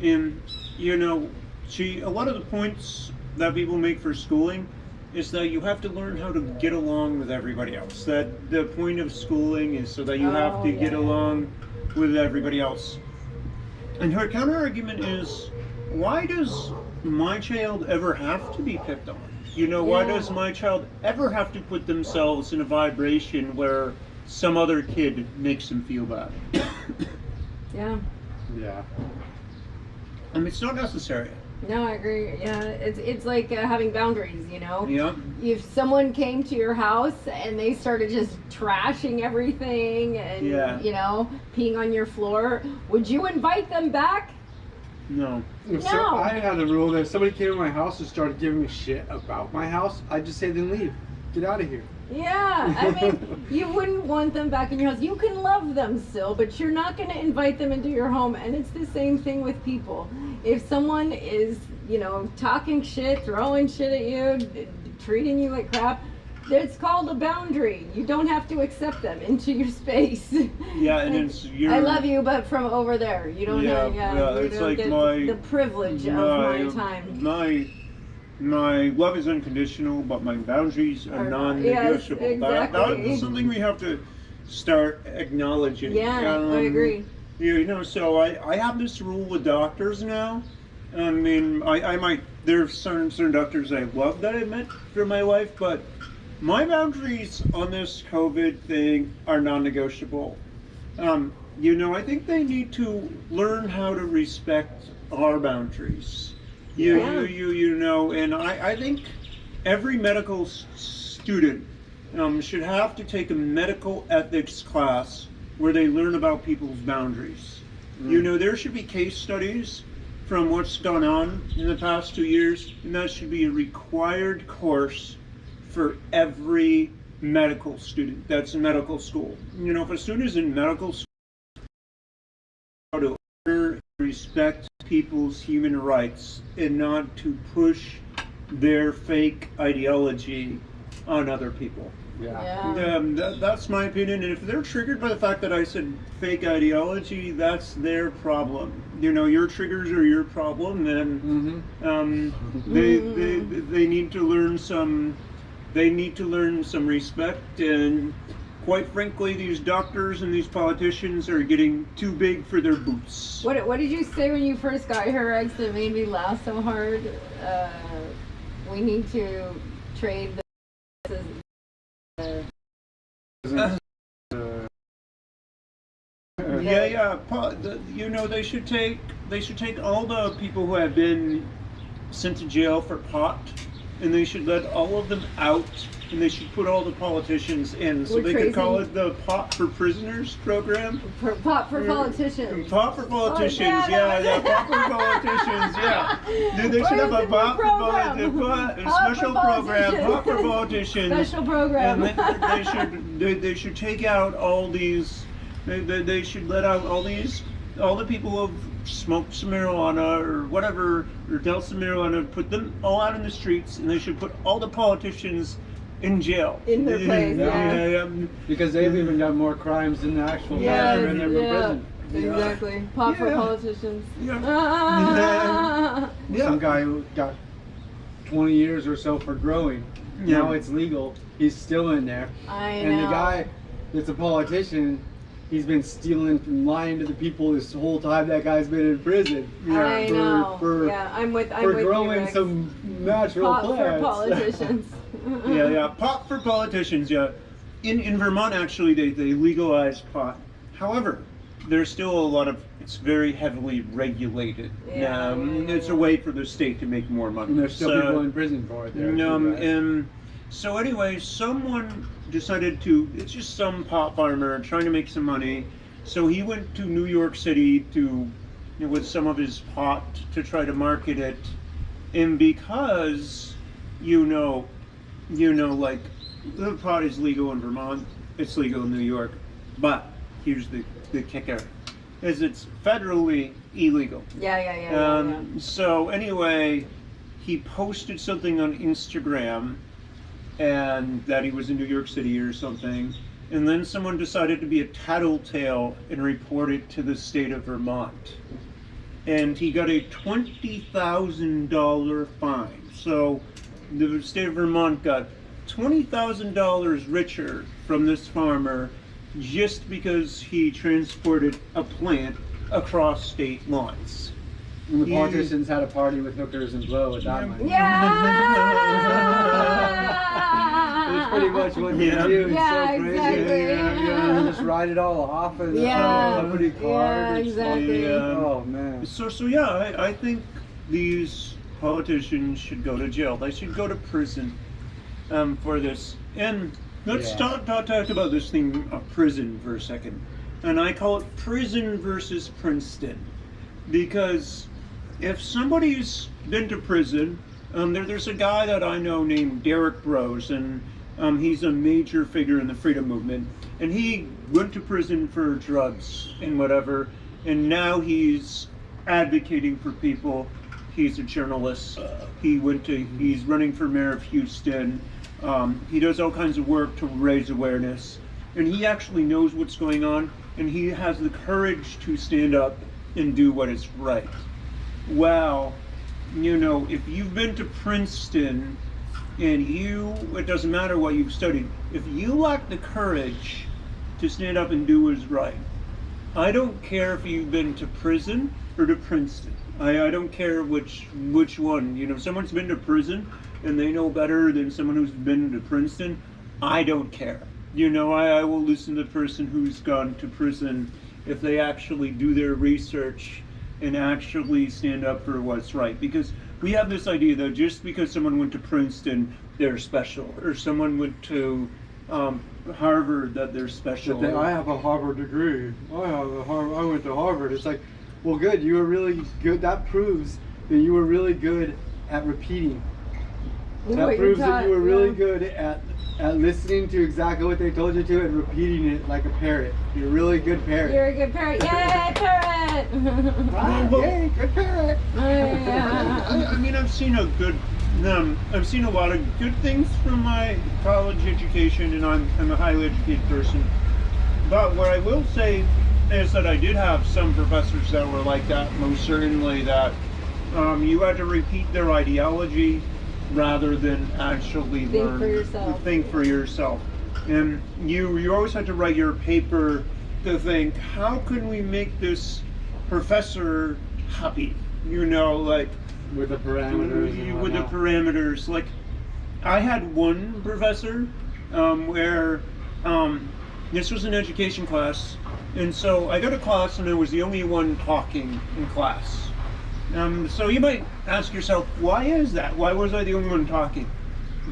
And you know, a lot of the points that people make for schooling is that you have to learn how to get along with everybody else. That the point of schooling is so that you have to get along with everybody else. And her counter argument is, why does my child ever have to be picked on? You know, why does my child ever have to put themselves in a vibration where some other kid makes them feel bad? Yeah. Yeah. I mean, it's not necessary. No, I agree. Yeah, it's like having boundaries, you know? Yeah. If someone came to your house and they started just trashing everything and, you know, peeing on your floor, would you invite them back? No. So I had a rule that if somebody came to my house and started giving me shit about my house, I'd just say, then leave. Get out of here. Yeah, I mean, you wouldn't want them back in your house. You can love them still, but you're not going to invite them into your home. And it's the same thing with people. If someone is, you know, talking shit, throwing shit at you, treating you like crap, it's called a boundary. You don't have to accept them into your space. Yeah, and it's your. I love you, but from over there, you don't. You it's don't like get the privilege of my time. My love is unconditional, but my boundaries are non-negotiable. Yes, exactly. That's something we have to start acknowledging. Yeah, I agree. You know, so I have this rule with doctors now. I mean, I might, there's certain doctors I love that I met for my wife, but my boundaries on this COVID thing are non-negotiable. You know, I think they need to learn how to respect our boundaries. You know, and I think every medical student should have to take a medical ethics class where they learn about people's boundaries. You know, there should be case studies from what's gone on in the past 2 years, and that should be a required course for every medical student that's in medical school. You know, if a student is in medical school, how to honor and respect people's human rights and not to push their fake ideology on other people. Yeah. That's my opinion, and if they're triggered by the fact that I said fake ideology, that's their problem. You know, your triggers are your problem, and they need to learn some. They need to learn some respect, and quite frankly, these doctors and these politicians are getting too big for their boots. What did you say when you first got here, Rex, that made me laugh so hard? We need to trade the. You know, they should take all the people who have been sent to jail for pot, and they should let all of them out, and they should put all the politicians in, so they could call it the Pot for Prisoners program. Pot for politicians. Pot for politicians, Pot for politicians, yeah. They should have a pot for politicians, special program, pot for politicians. Special program. And they should take out all these. They should let out all the people who have smoked some marijuana or whatever, or dealt some marijuana, put them all out in the streets, and they should put all the politicians in jail. In their place, yeah. Because they've even done more crimes than the actual guys who are in their prison. Exactly. Pot for politicians. Some guy who got 20 years or so for growing. Now it's legal. He's still in there. And the guy that's a politician, he's been stealing and lying to the people this whole time that guy's been in prison. I know. I'm with growing you, some natural plants. For politicians. Pot for politicians, In Vermont, actually, they legalized pot. However, there's still a lot of, it's very heavily regulated. It's a way for the state to make more money. And there's still people in prison for it there. So anyway, someone decided to, it's just some pot farmer trying to make some money. So he went to New York City with some of his pot to try to market it. And because, like, the pot is legal in Vermont, it's legal in New York. But here's the kicker, is it's federally illegal. So anyway, he posted something on Instagram, and that he was in New York City or something, and then someone decided to be a tattletale and report it to the state of Vermont. And he got a $20,000 fine. So the state of Vermont got $20,000 richer from this farmer just because he transported a plant across state lines. And the politicians had a party with hookers and blow at that money. That's pretty much what they do. It's so crazy. You just write it all off in somebody's card. Oh man. I think these politicians should go to jail. They should go to prison for this. And let's talk about this thing of prison for a second. And I call it prison versus Princeton, because if somebody's been to prison, there's a guy that I know named Derrick Rose, and he's a major figure in the freedom movement, and he went to prison for drugs and whatever, and now he's advocating for people. He's a journalist. He's running for mayor of Houston. He does all kinds of work to raise awareness, and he actually knows what's going on, and he has the courage to stand up and do what is right. Well, if you've been to Princeton and it doesn't matter what you've studied, if you lack the courage to stand up and do what is right, I don't care if you've been to prison or to Princeton. I don't care which one. If someone's been to prison and they know better than someone who's been to Princeton, I don't care. I will listen to the person who's gone to prison if they actually do their research and actually stand up for what's right. Because we have this idea that just because someone went to Princeton, they're special, or someone went to Harvard, that they're special. I have a Harvard degree. I went to Harvard. It's like, well, good. You were really good. That proves that you were really good at repeating. That proves that you were really good at at listening to exactly what they told you to and repeating it like a parrot. You're a really good parrot. You're a good parrot. Yay, parrot! Right, yay, good parrot. Yeah. I mean, I've seen a lot of good things from my college education, and I'm a highly educated person. But what I will say is that I did have some professors that were like that, most certainly, that you had to repeat their ideology rather than actually think for yourself. And you always had to write your paper to think, how can we make this professor happy? You know, like with the parameters. With the parameters. Like, I had one professor where this was an education class, and so I go to class and I was the only one talking in class. So you might ask yourself, why is that? Why was I the only one talking?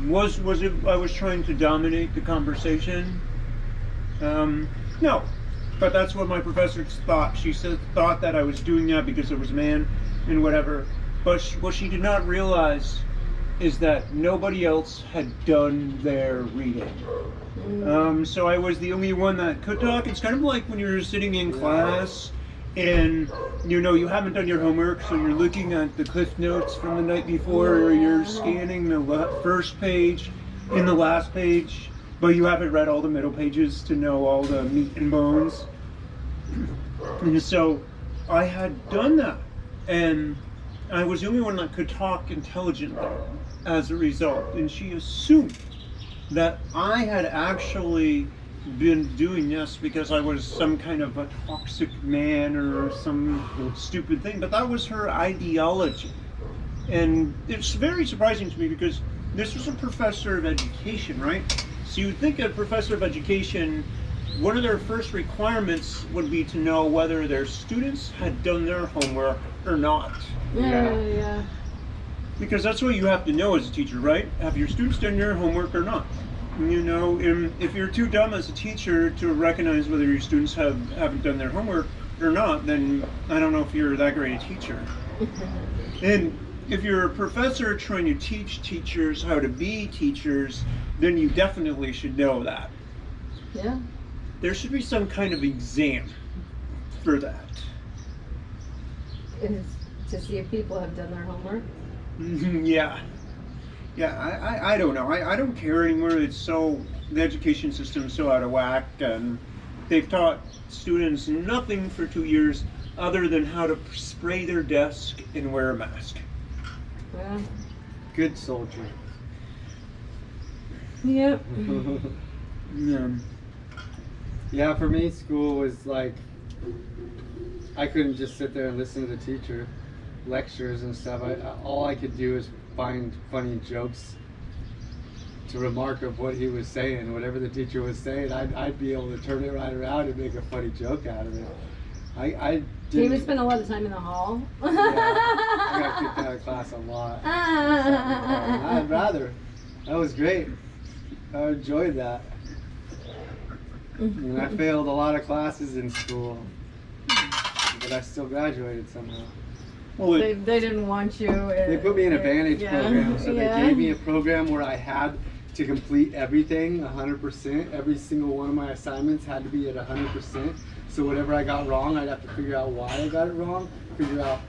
Was it I was trying to dominate the conversation? No, but that's what my professor thought. She thought that I was doing that because I was a man and whatever. But what she did not realize is that nobody else had done their reading. So I was the only one that could talk. It's kind of like when you're sitting in class and you know you haven't done your homework, so you're looking at the cliff notes from the night before, or you're scanning the first page and the last page, but you haven't read all the middle pages to know all the meat and bones. And so I had done that, and I was the only one that could talk intelligently as a result, and she assumed that I had actually been doing this because I was some kind of a toxic man or some stupid thing, but that was her ideology. And it's very surprising to me because this was a professor of education, right? So you'd think a professor of education, one of their first requirements would be to know whether their students had done their homework or not. Yeah. Because that's what you have to know as a teacher, right? Have your students done their homework or not? You know, if you're too dumb as a teacher to recognize whether your students haven't done their homework or not, then I don't know if you're that great a teacher. And if you're a professor trying to teach teachers how to be teachers, then you definitely should know that. Yeah. There should be some kind of exam for that. To see if people have done their homework. Yeah. Yeah, I don't know. I don't care anymore. The education system's so out of whack, and they've taught students nothing for 2 years other than how to spray their desk and wear a mask. Yeah. Good soldier. Yep. Yeah, for me, school was like, I couldn't just sit there and listen to the teacher lectures and stuff. All I could do is find funny jokes to remark of what he was saying. Whatever the teacher was saying, I'd be able to turn it right around and make a funny joke out of it. I didn't. You would spend a lot of time in the hall. Yeah, I got kicked out of class a lot. I'd rather. That was great. I enjoyed that. And I failed a lot of classes in school, but I still graduated somehow. Well, they didn't want you. They put me in a Vantage program, so they gave me a program where I had to complete everything 100%. Every single one of my assignments had to be at 100%. So whatever I got wrong, I'd have to figure out why I got it wrong, figure out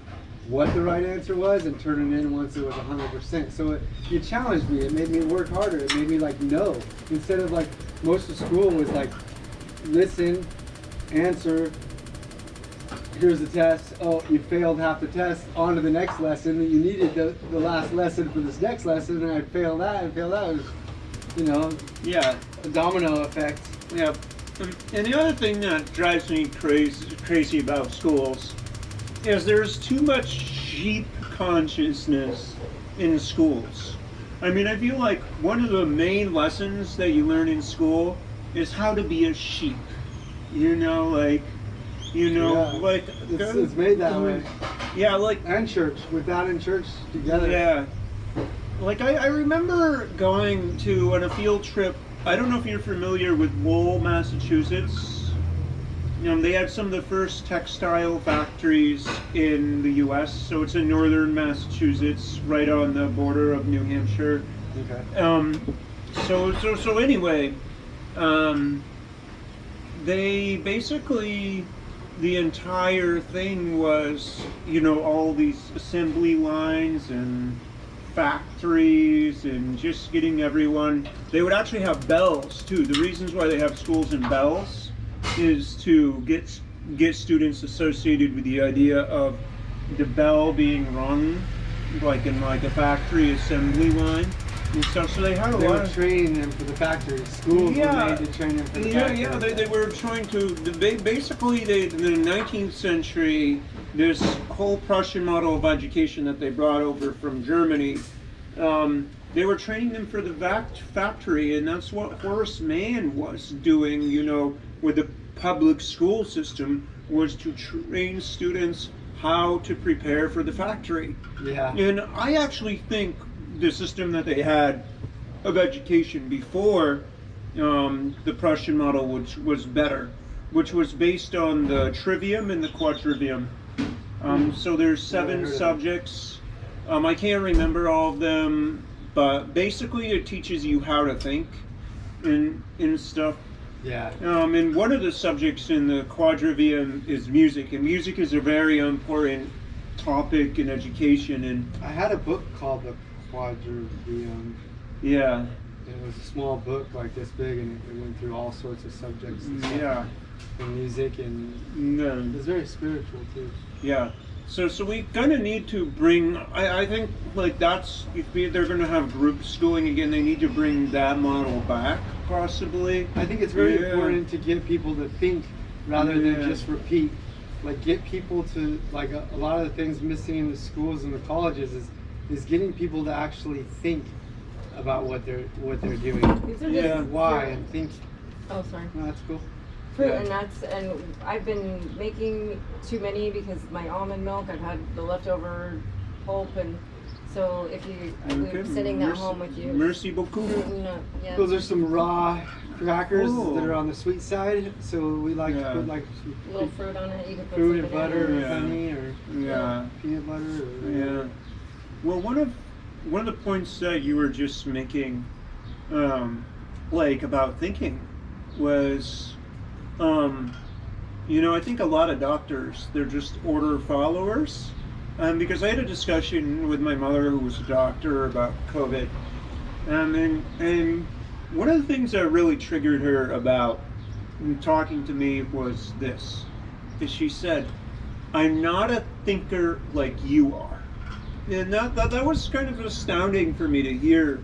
what the right answer was, and turn it in once it was 100%. So it challenged me. It made me work harder. It made me like know, instead of like most of school was like listen, answer. Here's the test. Oh, you failed half the test. On to the next lesson. You needed the last lesson for this next lesson, and I failed that and failed that. It was, you know, a domino effect. Yeah. And the other thing that drives me crazy about schools is there's too much sheep consciousness in schools. I mean, I feel like one of the main lessons that you learn in school is how to be a sheep. You know, like. Like it's made that way. Yeah, like and church, with that and church together. Yeah, like I remember going on a field trip. I don't know if you're familiar with Lowell, Massachusetts. They had some of the first textile factories in the U.S. So it's in northern Massachusetts, right on the border of New Hampshire. Okay. So anyway, um, they basically, the entire thing was, you know, all these assembly lines and factories and just getting everyone. They would actually have bells too. The reasons why they have schools and bells is to get students associated with the idea of the bell being rung like in like a factory assembly line and stuff. So they had a They lot were of training them for the factory. Schools Yeah. were made to train them for the yeah, factory. yeah, they were trying to. Basically, in the 19th century, this whole Prussian model of education that they brought over from Germany, they were training them for the factory, and that's what Horace Mann was doing. You know, with the public school system, was to train students how to prepare for the factory. Yeah. And I actually think the system that they had of education before the Prussian model, which was better, which was based on the trivium and the quadrivium. So there's 7 subjects. I can't remember all of them, but basically it teaches you how to think and stuff. Yeah. And one of the subjects in the quadrivium is music, and music is a very important topic in education. And I had a book called The Quadrivium. yeah, It was a small book like this big, and it went through all sorts of subjects and stuff. yeah, And music, and no, it was very spiritual too. yeah. So we kind of need to bring. I think like that's if they're going to have group schooling again, they need to bring that model back possibly. I think it's very Yeah. important to get people to think rather than Yeah. just repeat. Like get people to like a lot of the things missing in the schools and the colleges is getting people to actually think about what they're doing. These are Yeah. just Why fruit. and think. Oh, sorry. Oh, that's cool. Fruit Yeah. and nuts, and I've been making too many because my almond milk, I've had the leftover pulp, and so if you, Okay, we're sitting at merci- home with you. Merci beaucoup. Fruit and nut, yeah. Those are some raw crackers Cool. that are on the sweet side. So we like Yeah. to put like A little fruit on it. You can put fruit some and banana. butter or Yeah. honey or Yeah. peanut butter. Or, Yeah. Well, one of the points that you were just making, like about thinking, was, you know, I think a lot of doctors, they're just order followers. Because I had a discussion with my mother, who was a doctor, about COVID, and one of the things that really triggered her about talking to me was this: is she said, "I'm not a thinker like you are." And that was kind of astounding for me to hear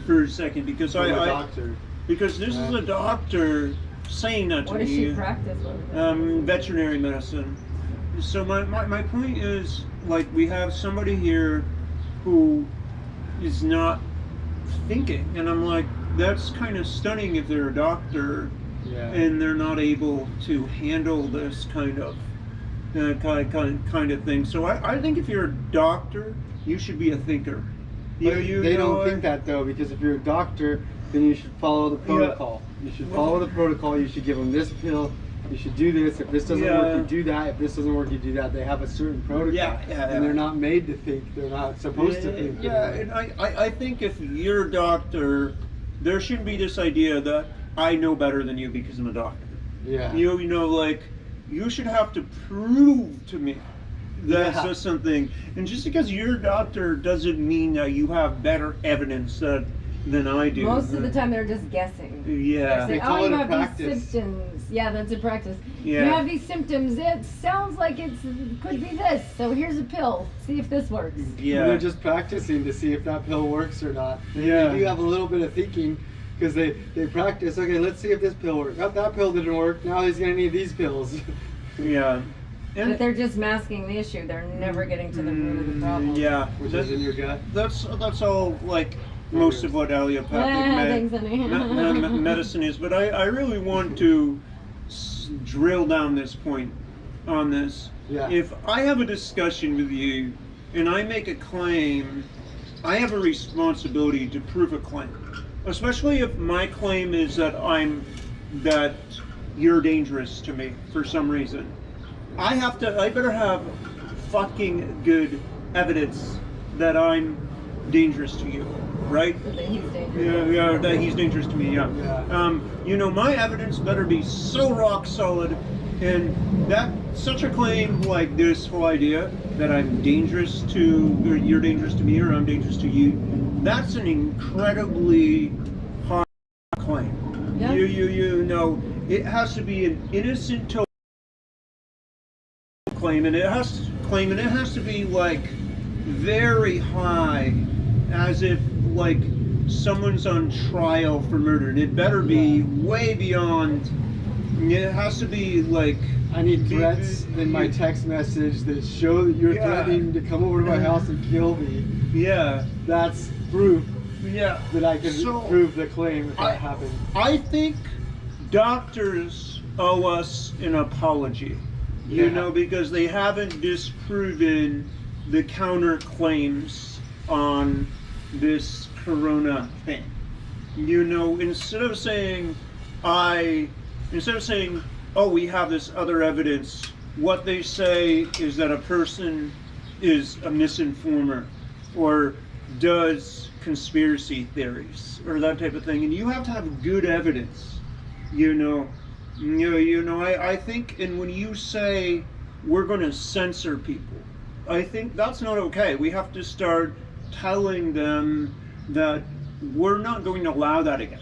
for a second, because from a I doctor. because this is a doctor saying that to What does me. she practice with? Veterinary medicine. So my point is, like, we have somebody here who is not thinking, and I'm like, that's kind of stunning if they're a doctor Yeah. and they're not able to handle this kind of thing. So I think if you're a doctor, you should be a thinker. But they know, don't think that though, because if you're a doctor, then you should follow the protocol. You should follow the protocol. You should give them this pill. You should do this. If this doesn't work, you do that. If this doesn't work, you do that. They have a certain protocol, Yeah. and they're not made to think. They're not supposed to think. Yeah, and I think if you're a doctor, there shouldn't be this idea that I know better than you because I'm a doctor. Yeah. You know, like, you should have to prove to me that Yeah. says something. And just because you're a doctor doesn't mean that you have better evidence than I do. Most of the time, they're just guessing. Yeah. They say, call oh, it you a have practice. these symptoms. Yeah, that's a practice. Yeah. You have these symptoms. It sounds like it could be this. So here's a pill. See if this works. Yeah. They're just practicing to see if that pill works or not. Yeah. They do have a little bit of thinking because they practice. Okay, let's see if this pill works. Oh, that pill didn't work. Now he's gonna need these pills. Yeah. But they're just masking the issue. They're never getting to the root of the problem. Yeah. Which is in your gut. That's all, like, most of what allopathic Thanks, honey. medicine is. But I really want to drill down this point on this. Yeah. If I have a discussion with you and I make a claim, I have a responsibility to prove a claim. Especially if my claim is that you're dangerous to me for some reason. I better have fucking good evidence that I'm dangerous to you. right? That he's dangerous. Yeah, that he's dangerous to me, yeah. My evidence better be so rock solid, and that such a claim like this whole idea that I'm dangerous to, or you're dangerous to me, or I'm dangerous to you, that's an incredibly hard claim. Yeah. It has to be an innocent total claim, and it has to be like very high, as if like someone's on trial for murder, and it better be way beyond. It has to be like, I need threats in my text message that show that you're threatening to come over to my house and kill me. Yeah, That's proof yeah. that I can prove the claim if that happened. I think doctors owe us an apology, because they haven't disproven the counterclaims on this corona thing. Instead of saying, oh, we have this other evidence, what they say is that a person is a misinformer or does conspiracy theories or that type of thing, and you have to have good evidence. I think, and when you say we're going to censor people, I think that's not okay. We have to start telling them that we're not going to allow that again.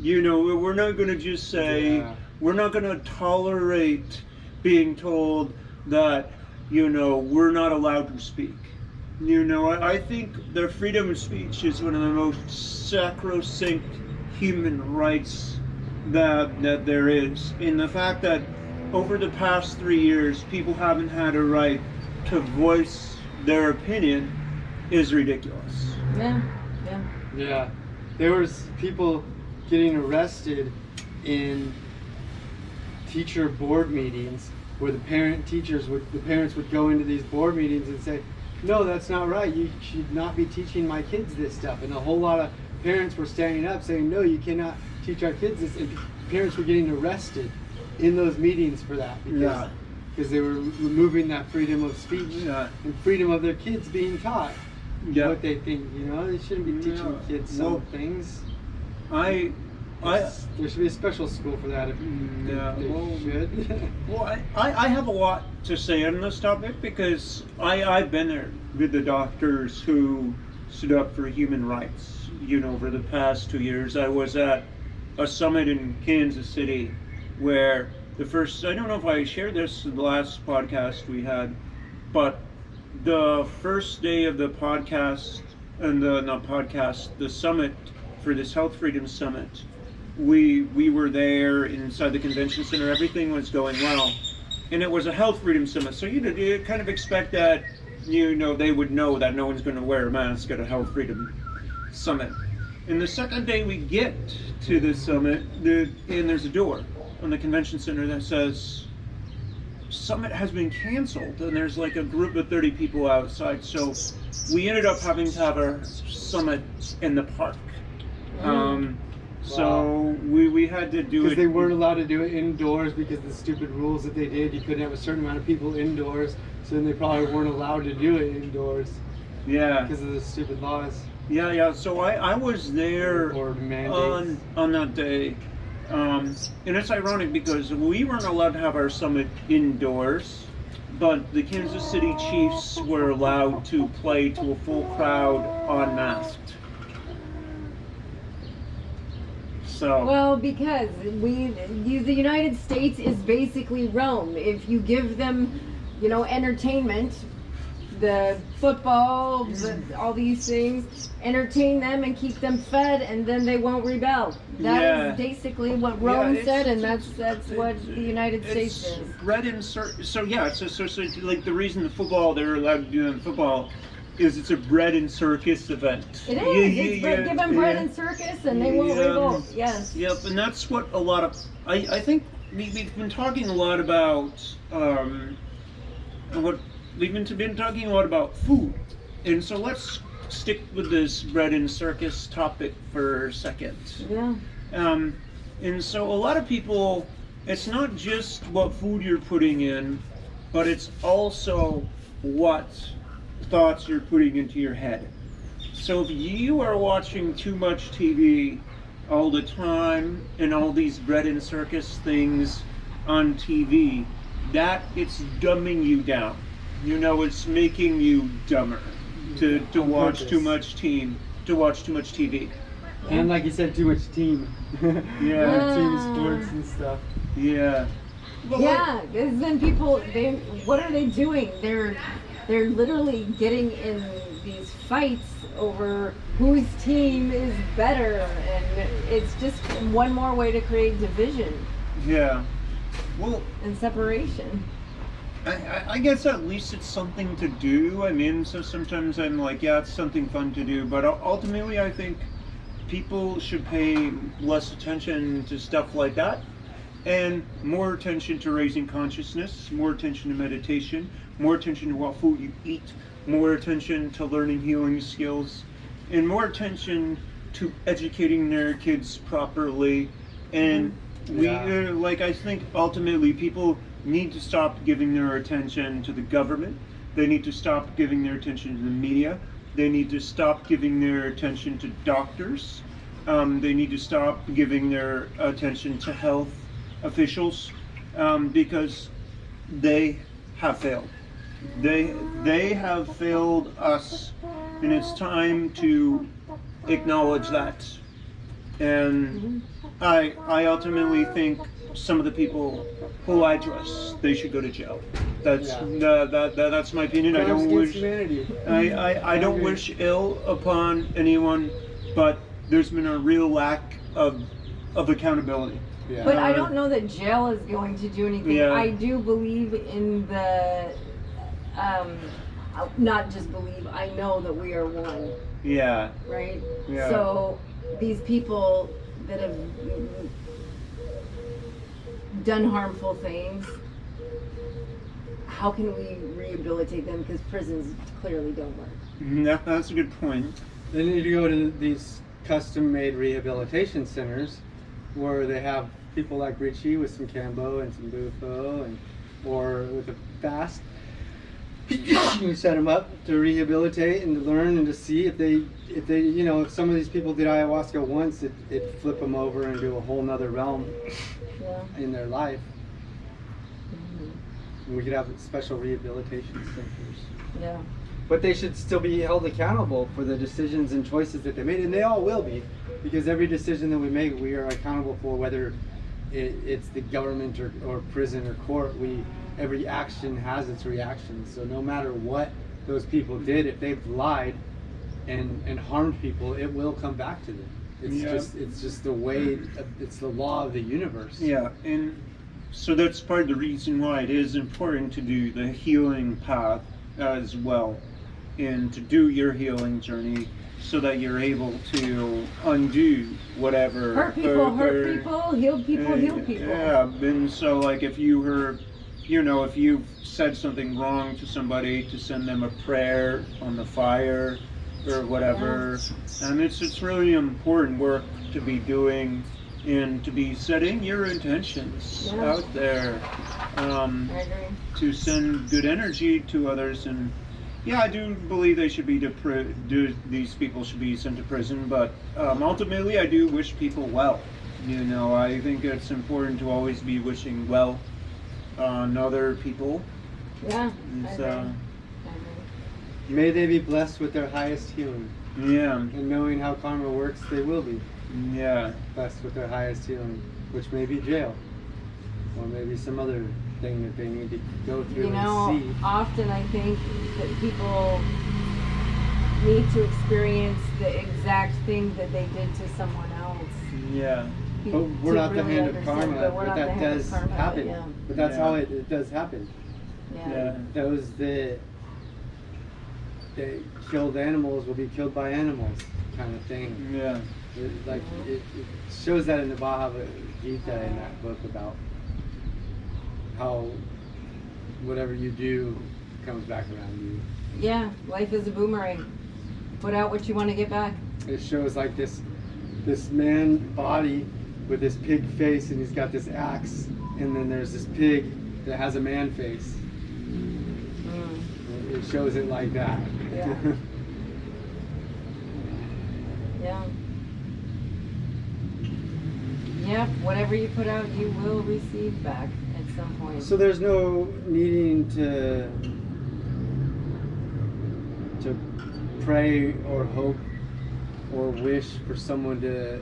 We're not going to just say, we're not going to tolerate being told that, we're not allowed to speak. I think the freedom of speech is one of the most sacrosanct human rights that there is. In the fact that over the past 3 years, people haven't had a right to voice their opinion is ridiculous. Yeah. There was people getting arrested in teacher board meetings where the parents would go into these board meetings and say, no, that's not right. You should not be teaching my kids this stuff. And a whole lot of parents were standing up saying, no, you cannot teach our kids this. And parents were getting arrested in those meetings for that because they were removing that freedom of speech and freedom of their kids being taught what they think. They shouldn't be teaching kids some things. There should be a special school for that. Should. Well, I have a lot to say on this topic because I've been there with the doctors who stood up for human rights. Over the past 2 years, I was at a summit in Kansas City where I don't know if I shared this in the last podcast we had, but the first day of the podcast, and the summit for this Health Freedom Summit, we were there inside the convention center. Everything was going well, and it was a Health Freedom Summit. So you kind of expect that they would know that no one's going to wear a mask at a Health Freedom Summit. And the second day we get to the summit, and there's a door on the convention center that says summit has been canceled, and there's like a group of 30 people outside. So we ended up having to have our summit in the park. So we had to do it because they weren't allowed to do it indoors because of the stupid rules that they did. You couldn't have a certain amount of people indoors, so then they probably weren't allowed to do it indoors. Because of the stupid laws. So I was there on that day, and it's ironic because we weren't allowed to have our summit indoors, but the Kansas City Chiefs were allowed to play to a full crowd unmasked. Well, because the United States is basically Rome. If you give them, entertainment, the football, all these things, entertain them and keep them fed, and then they won't rebel. That is basically what Rome said, and that's what the United States is. Bread and so like the reason they're allowed to do in football is it's a bread and circus event. It is. Give them bread and circus, and they won't revolt. Yes. Yep, and that's what a lot of I think we've been talking a lot about we've been talking a lot about food, and so let's stick with this bread and circus topic for a second. And so a lot of people, it's not just what food you're putting in, but it's also what thoughts you're putting into your head. So if you are watching too much TV all the time and all these bread and circus things on TV, that it's dumbing you down. You know, it's making you dumber to watch purpose. too much TV. And like you said, too much team. Yeah. Team sports and stuff. Yeah. Yeah, because then people, what are they doing? They're literally getting in these fights over whose team is better, and it's just one more way to create division Yeah. Well, and separation. I guess at least it's something to do. I mean, so sometimes I'm like, yeah, it's something fun to do, but ultimately I think people should pay less attention to stuff like that and more attention to raising consciousness, more attention to meditation, more attention to what food you eat, more attention to learning healing skills, and more attention to educating their kids properly. And I think ultimately people need to stop giving their attention to the government. They need to stop giving their attention to the media. They need to stop giving their attention to doctors. They need to stop giving their attention to health officials because they have failed. They have failed us, and it's time to acknowledge that. And I ultimately think some of the people who lied to us, they should go to jail. That's my opinion. I don't wish I don't wish ill upon anyone, but there's been a real lack of accountability. Yeah. But I don't know that jail is going to do anything. Yeah. I do believe in the, not just believe, I know that we are one, Yeah. right? Yeah. So these people that have done harmful things, how can we rehabilitate them? Because prisons clearly don't work. That's a good point. They need to go to these custom-made rehabilitation centers where they have people like Richie with some Cambo and some Bufo, or with a fast. You set them up to rehabilitate and to learn and to see if they, if some of these people did ayahuasca once, it flip them over into a whole nother realm in their life. And we could have special rehabilitation centers. Yeah. But they should still be held accountable for the decisions and choices that they made, and they all will be, because every decision that we make, we are accountable for, whether it's the government or prison or court. Every action has its reaction. So no matter what those people did, if they've lied and harmed people, it will come back to them. It's just the way. It's the law of the universe. Yeah, and so that's part of the reason why it is important to do the healing path as well, and to do your healing journey so that you're able to undo whatever Hurt people, heal people, heal people. Yeah, and so like if you were, if you've said something wrong to somebody, to send them a prayer on the fire or whatever. And it's really important work to be doing and to be setting your intentions out there to send good energy to others. And yeah, I do believe they should be these people should be sent to prison, but ultimately I do wish people well. I think it's important to always be wishing well on other people. Yeah. May they be blessed with their highest healing. Yeah. And knowing how karma works, they will be blessed with their highest healing, which may be jail, or maybe some other thing that they need to go through and see. Often I think that people need to experience the exact thing that they did to someone else. Yeah. But we're not the hand of understand, karma, but but that does happen. Yeah. But that's how it does happen. Yeah. Those that killed animals will be killed by animals, kind of thing. Yeah. It shows that in the Bhagavad Gita, in that book, about how whatever you do comes back around you. Yeah, life is a boomerang. Put out what you want to get back. It shows like this man body with this pig face, and he's got this axe, and then there's this pig that has a man face. It shows it like that. Yeah. Yeah. Yep, whatever you put out, you will receive back at some point. So there's no needing to pray or hope or wish for someone to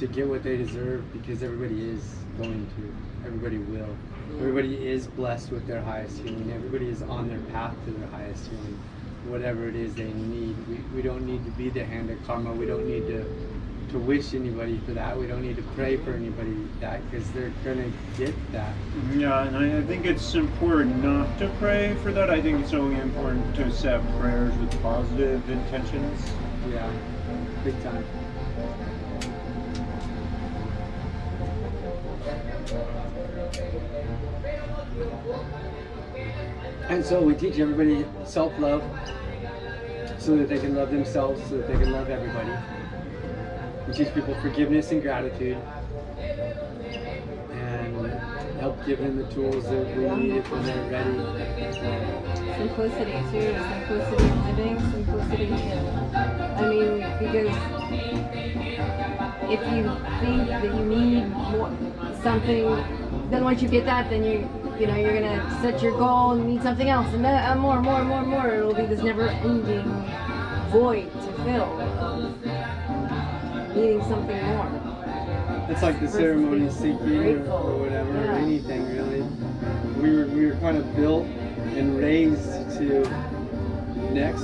get what they deserve, because everybody is going to. Everybody will. Everybody is blessed with their highest healing. Everybody is on their path to their highest healing. Whatever it is they need. We don't need to be the hand of karma. We don't need to wish anybody for that. We don't need to pray for anybody that, because they're going to get that. Yeah, and I think it's important not to pray for that. I think it's only important to set prayers with positive intentions. Yeah, big time. And so we teach everybody self-love so that they can love themselves, so that they can love everybody. We teach people forgiveness and gratitude, and help give them the tools that we need when they're ready. Simplicity too, simplicity of living, simplicity I mean, because if you think that you need something, then once you get that, then you're gonna set your goal and need something else, and more. It'll be this never-ending void to fill of needing something more. It's like the ceremony seeking or whatever, yeah. or anything really. We were kind of built and raised to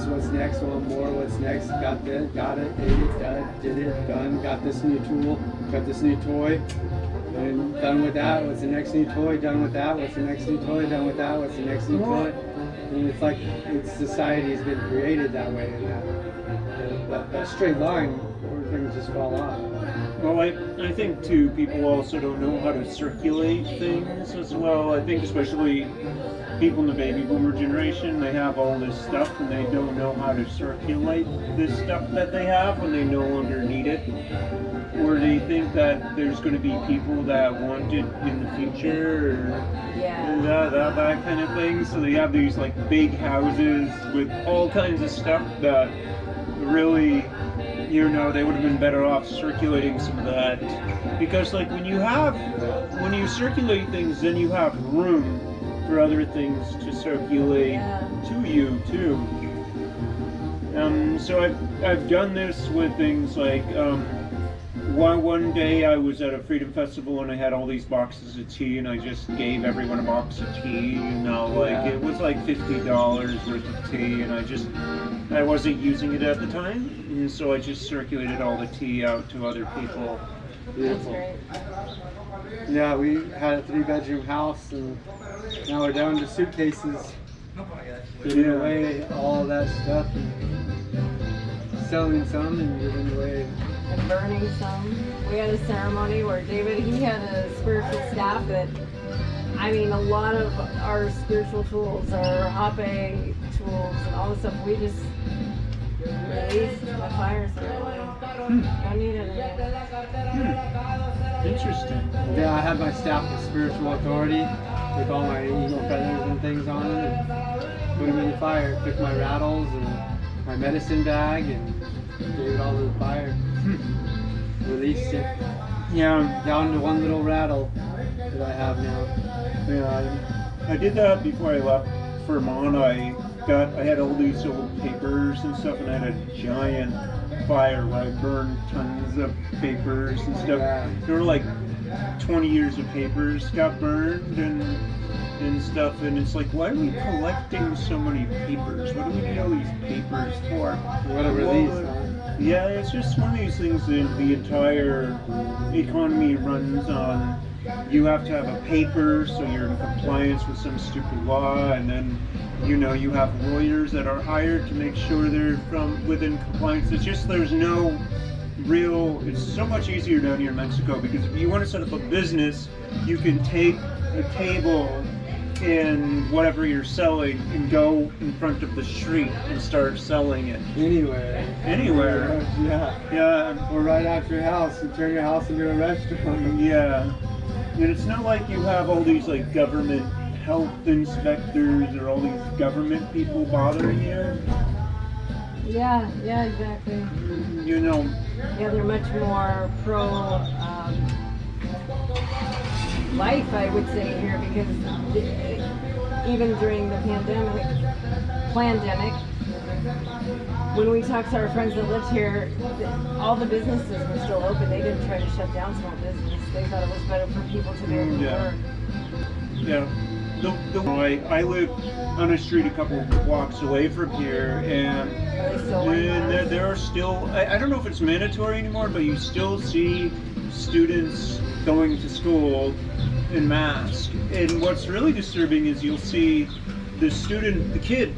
what's next, want more, what's next, got it, did it, done, got this new tool, got this new toy, and done with that, what's the next new toy, done with that, what's the next new toy, done with that, what's the next new toy. And it's like society has been created that way, and that straight line where things just fall off. Well, I think too, people also don't know how to circulate things as well. I think especially people in the baby boomer generation, they have all this stuff and they don't know how to circulate this stuff that they have when they no longer need it. Or they think that there's going to be people that want it in the future, or that kind of thing. So they have these like big houses with all kinds of stuff that really, they would have been better off circulating some of that. Because like when you circulate things, then you have room for other things to circulate to you too. So I've done this with things like one day I was at a Freedom Festival and I had all these boxes of tea, and I just gave everyone a box of tea. It was like $50 worth of tea, and I wasn't using it at the time, and so I just circulated all the tea out to other people. Beautiful. Yeah, we had a 3-bedroom house, and now we're down to suitcases, giving away all that stuff, and selling some and giving away. And burning some. We had a ceremony where David, he had a spiritual staff that, a lot of our spiritual tools, our Hape tools, and all the stuff, we just released the fire ceremony. Don't need it anymore. Interesting. Yeah, I had my staff of spiritual authority with all my eagle feathers and things on them, and put them in the fire. Took my rattles and my medicine bag and gave it all to the fire. Released it. Yeah. Down to one little rattle that I have now. Yeah, I did that before I left Vermont. I had all these old papers and stuff, and I had a giant fire where I burned tons of papers and stuff. Yeah. There were like 20 years of papers got burned and stuff, and it's like, why are we collecting so many papers? What do we need all these papers for? What a release, huh? Yeah, it's just one of these things that the entire economy runs on. You have to have a paper, so you're in compliance with some stupid law, and then you have lawyers that are hired to make sure they're within compliance. It's just it's so much easier down here in Mexico, because if you want to set up a business, you can take a table in whatever you're selling and go in front of the street and start selling it. Anywhere. Yeah. Or right after your house, you turn your house into a restaurant. Yeah. And it's not like you have all these like government health inspectors or all these government people bothering you. Yeah, yeah, exactly. You know, Yeah, they're much more pro life, I would say, here, because even during the pandemic, when we talked to our friends that lived here, all the businesses were still open. They didn't try to shut down small business. They thought it was better for people to be able to work. Yeah. I live on a street a couple blocks away from here, and there are still, I don't know if it's mandatory anymore, but you still see students going to school in masks. And what's really disturbing is you'll see the kid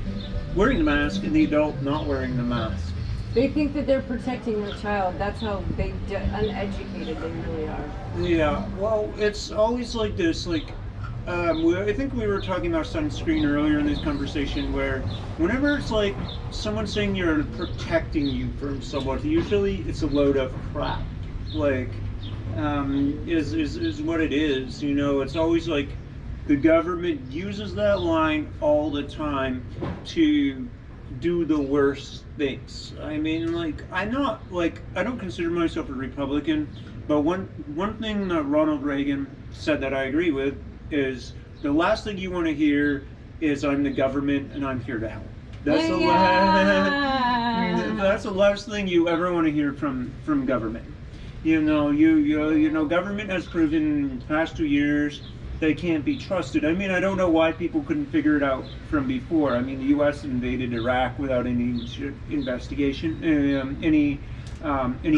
wearing the mask and the adult not wearing the mask. They think that they're protecting their child. That's how uneducated they really are. Yeah, well, it's always like this, like, I think we were talking about sunscreen earlier in this conversation, where whenever it's like someone saying you're protecting you from someone, usually it's a load of crap. Like, is what it is. You know, it's always like the government uses that line all the time to do the worst things. I mean, like, I don't consider myself a Republican, but one thing that Ronald Reagan said that I agree with is the last thing you want to hear is "I'm the government and I'm here to help." That's that's the last thing you ever want to hear from government. You know, government has proven in the past 2 years they can't be trusted. I mean, I don't know why people couldn't figure it out from before. I mean, the U.S. invaded Iraq without any investigation, any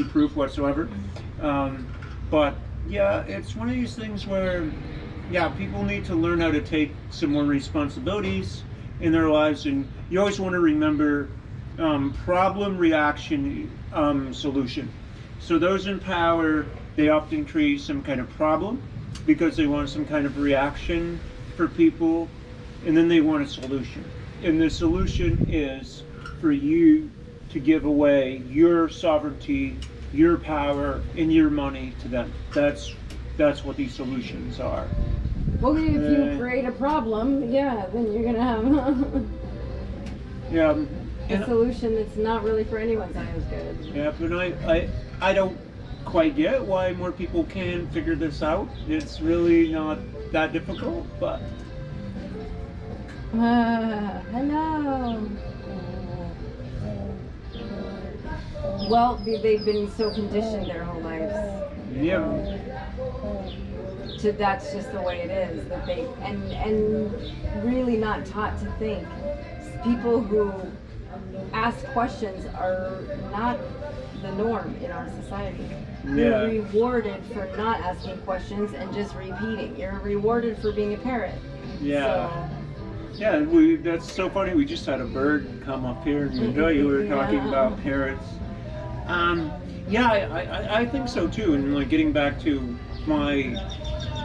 proof whatsoever. But yeah, it's one of these things where, yeah, people need to learn how to take some more responsibilities in their lives, and you always want to remember problem, reaction, solution. So those in power, they often create some kind of problem because they want some kind of reaction for people, and then they want a solution. And the solution is for you to give away your sovereignty, your power, and your money to them. That's what these solutions are. Well, if you create a problem, yeah, then you're gonna have a solution that's not really for anyone's highest good. Yeah, but I don't quite get why more people can figure this out. It's really not that difficult, but I know. Well, they've been so conditioned their whole lives. yeah. So that's just the way it is. That they and really not taught to think. People who ask questions are not the norm in our society. You're rewarded for not asking questions and just repeating. You're rewarded for being a parrot. Yeah. So, yeah, that's so funny. We just had a bird come up here and enjoy you. We were talking about parrots. I think so too. And like getting back to my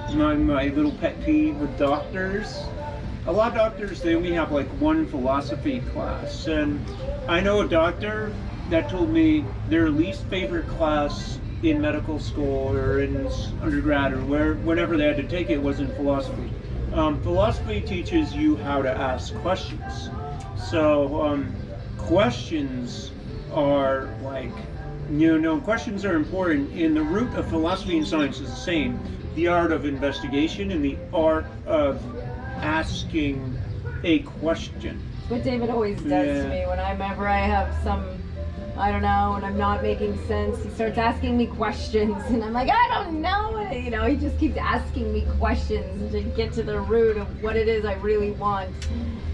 little pet peeve with doctors. A lot of doctors, they only have like one philosophy class, and I know a doctor that told me their least favorite class in medical school or in undergrad or whenever they had to take it was in philosophy. Philosophy teaches you how to ask questions. So questions are like, questions are important. And the root of philosophy and science is the same. The art of investigation and the art of asking a question. What David always does to me whenever I have some, I don't know, and I'm not making sense, he starts asking me questions, and I'm like, I don't know. He just keeps asking me questions to get to the root of what it is I really want.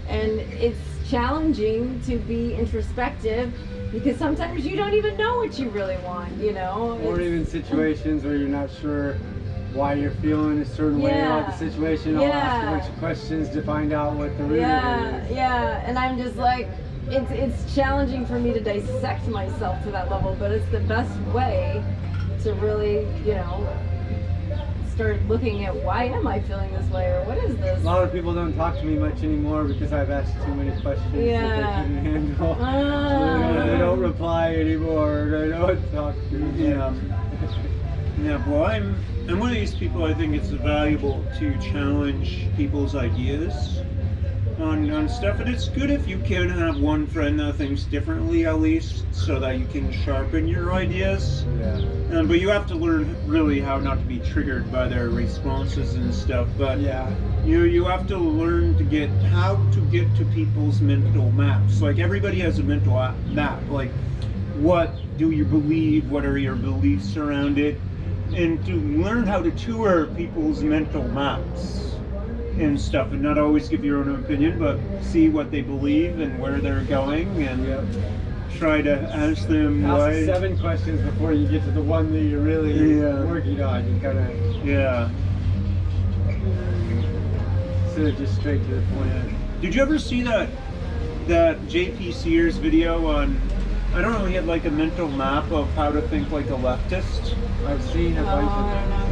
And it's challenging to be introspective because sometimes you don't even know what you really want, Or even situations where you're not sure why you're feeling a certain way about the situation. I'll ask a bunch of questions to find out what the root is. Yeah, and I'm just like, it's challenging for me to dissect myself to that level, but it's the best way to really, start looking at why am I feeling this way, or what is this? A lot of people don't talk to me much anymore because I've asked too many questions that they couldn't handle. They don't reply anymore. They don't talk to me. Yeah, well, I'm one of these people. I think it's valuable to challenge people's ideas. on stuff, and it's good if you can have one friend that thinks differently at least, so that you can sharpen your ideas. Yeah. But you have to learn really how not to be triggered by their responses and stuff. But Yeah. you have to learn to get how to get to people's mental maps. Like everybody has a mental map. Like what do you believe? What are your beliefs around it? And to learn how to tour people's mental maps and stuff, and not always give your own opinion, but see what they believe and where they're going, and Yep. try to ask them Ask why. 7 questions before you get to the one that you're really working on. You kind of Yeah. instead of just straight to the point. Did you ever see that JP Sears video on? I don't know. He had like a mental map of how to think like a leftist. I've seen a Oh, bunch I of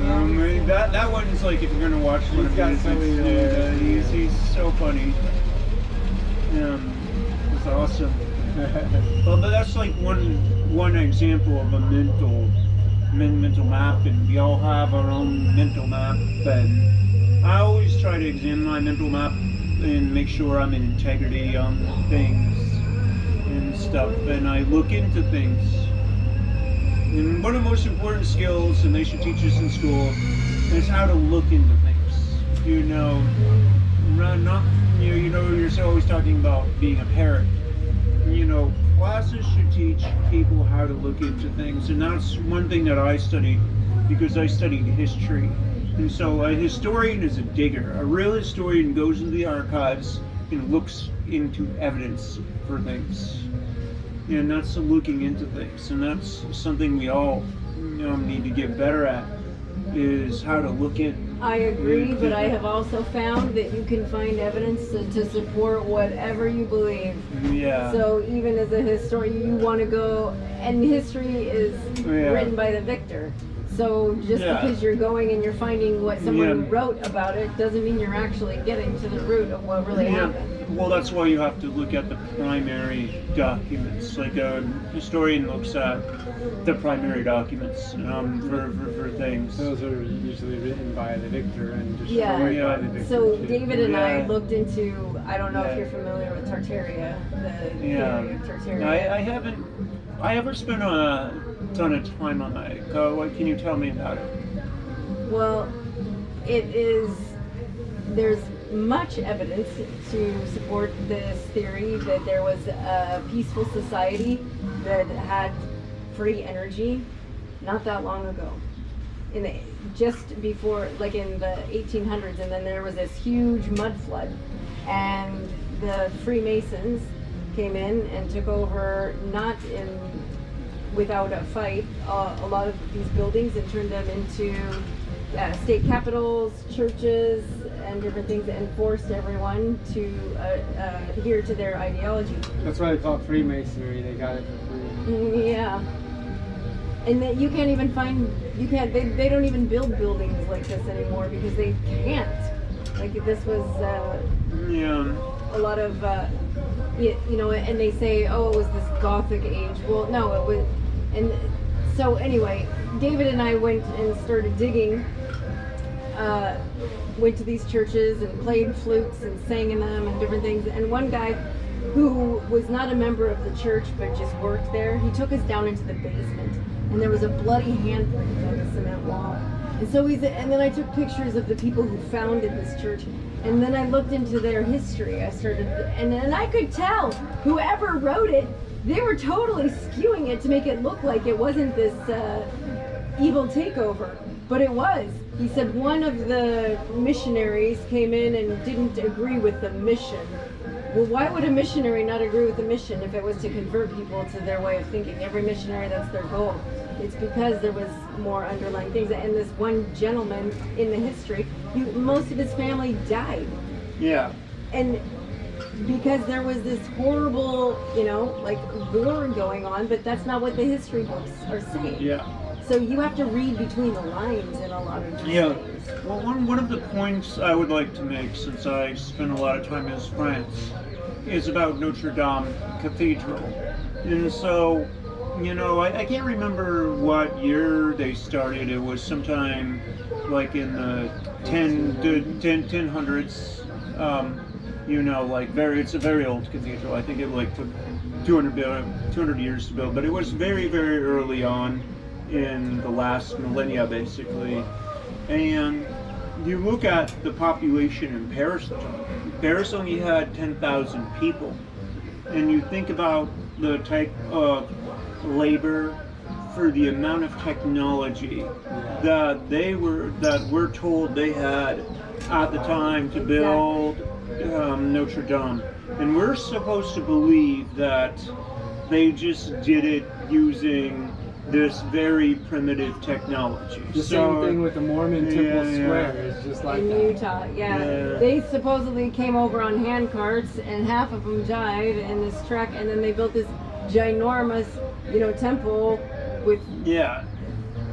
don't know. Yeah. That one's like if you're gonna watch one of got his, so many he's so funny. It's awesome. Well, but that's like one example of a mental map, and we all have our own mental map. And I always try to examine my mental map and make sure I'm in integrity on things and stuff, and I look into things. And one of the most important skills, and they should teach us in school, is how to look into things. You know, not you're always talking about being a parrot. You know, classes should teach people how to look into things, and that's one thing that I studied because I studied history. And so a historian is a digger. A real historian goes into the archives and looks into evidence for things. And that's looking into things, and that's something we all need to get better at, is how to look in. I agree, but I have also found that you can find evidence to support whatever you believe. Yeah. So even as a historian, you want to go, and history is written by the victor. So just because you're going and you're finding what someone wrote about it doesn't mean you're actually getting to the root of what really happened. Well, that's why you have to look at the primary documents. Like a historian looks at the primary documents for things. Those are usually written by the victor and destroyed by the victor. So too. David and I looked into, I don't know if you're familiar with Tartaria, the theory of Tartaria. I haven't spent a ton of time on that. What can you tell me about it? Well, there's much evidence to support this theory that there was a peaceful society that had free energy not that long ago. Just before, like in the 1800s, and then there was this huge mud flood, and the Freemasons came in and took over, without a fight, a lot of these buildings, and turned them into state capitals, churches, and different things, and forced everyone to adhere to their ideology. That's why they call it Freemasonry. They got it for free. Yeah. And that you can't even find, they don't even build buildings like this anymore because they can't. Like this was a lot of, and they say, oh, it was this Gothic age. Well, no, it was, and so anyway, David and I went and started digging, went to these churches and played flutes and sang in them and different things. And one guy who was not a member of the church but just worked there, he took us down into the basement, and there was a bloody handprint on the cement wall. And so and then I took pictures of the people who founded this church, and then I looked into their history. And I could tell whoever wrote it, they were totally skewing it to make it look like it wasn't this evil takeover, but it was. He said one of the missionaries came in and didn't agree with the mission. Well, why would a missionary not agree with the mission if it was to convert people to their way of thinking? Every missionary, that's their goal. It's because there was more underlying things. And this one gentleman in the history, most of his family died. Yeah. And because there was this horrible, war going on, but that's not what the history books are saying. Yeah. So you have to read between the lines in a lot of these things. Well, one of the points I would like to make, since I spent a lot of time in France, is about Notre Dame Cathedral. And so, I can't remember what year they started. It was sometime like in the 1000s. You know, like it's a very old cathedral. I think it like took 200 years to build, but it was very, very early on in the last millennia, basically. And you look at the population in Paris. Paris only had 10,000 people, and you think about the type of labor for the amount of technology that we're told they had at the time to build Notre Dame, and we're supposed to believe that they just did it using this very primitive technology. The same thing with the Mormon Temple Square. It's just like in that. Utah. They supposedly came over on hand carts, and half of them died in this trek, and then they built this ginormous, temple with,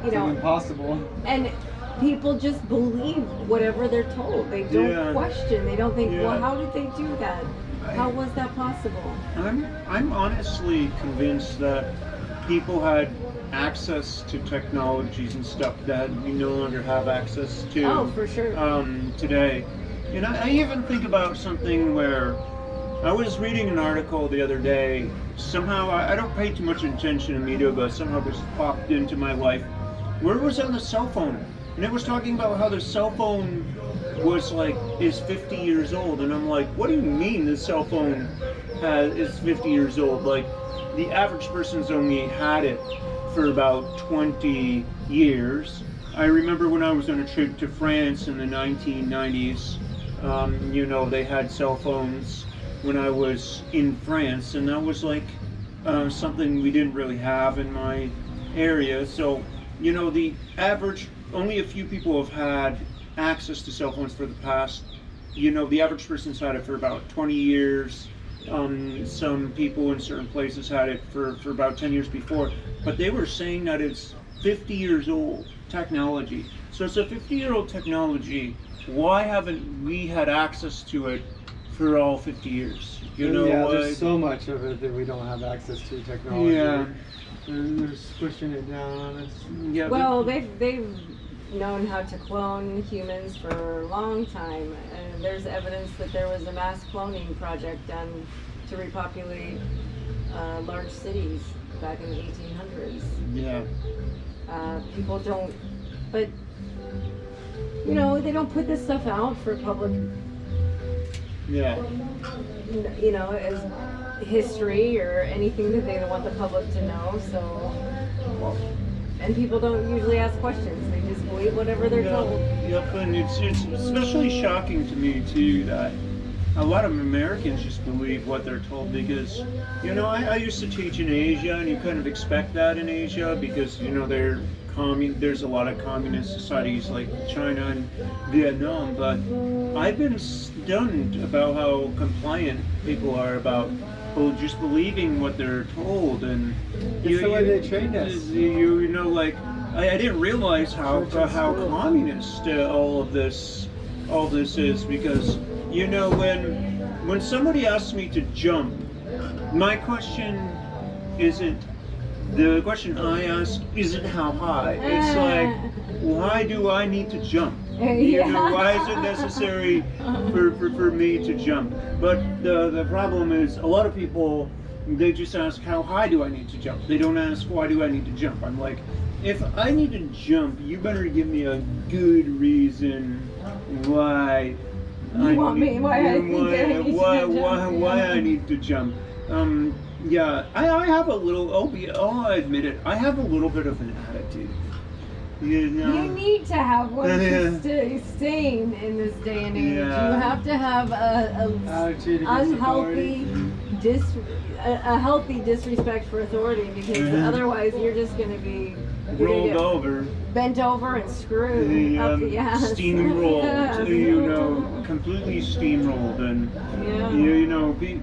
impossible. And people just believe whatever they're told. They don't question. They don't think, well, how did they do that? How was that possible? I'm honestly convinced that people had access to technologies and stuff that we no longer have access to. Oh, for sure. Today. And I even think about something where I was reading an article the other day. Somehow, I don't pay too much attention to media, but somehow this popped into my life. Where it was on the cell phone. And it was talking about how the cell phone is 50 years old. And I'm like, what do you mean the cell phone is 50 years old? Like, the average person's only had it for about 20 years. I remember when I was on a trip to France in the 1990s, they had cell phones when I was in France, and that was like something we didn't really have in my area. So, the average, only a few people have had access to cell phones for the past, the average person's had it for about 20 years. Some people in certain places had it for about 10 years before, but they were saying that it's 50 years old technology. So it's a 50-year-old technology. Why haven't we had access to it for all 50 years? There's so much of it that we don't have access to technology. Yeah. They're squishing it down on us. Yeah. Well, they've known how to clone humans for a long time. There's evidence that there was a mass cloning project done to repopulate large cities back in the 1800s. Yeah. People don't, but they don't put this stuff out for public. Yeah. As history or anything that they don't want the public to know. So, and people don't usually ask questions. They just believe whatever they're told. Yep, and it's especially shocking to me too that a lot of Americans just believe what they're told because, I used to teach in Asia, and you kind of expect that in Asia because, there's a lot of communist societies like China and Vietnam, but I've been stunned about how compliant people are about just believing what they're told, and it's the way they trained us. I didn't realize how communist all this is because when somebody asks me to jump, my question isn't. The question I ask isn't how high. It's like, why do I need to jump? Why is it necessary for me to jump? But the problem is, a lot of people, they just ask, how high do I need to jump? They don't ask, why do I need to jump? I'm like, if I need to jump, you better give me a good reason why I need to jump. I have a little, I'll admit it, I have a little bit of an attitude. You need to have one to stay sane in this day and age. You have to have a unhealthy, a healthy disrespect for authority because otherwise you're just going to be rolled over, bent over and screwed up the ass. Steamrolled, completely steamrolled, and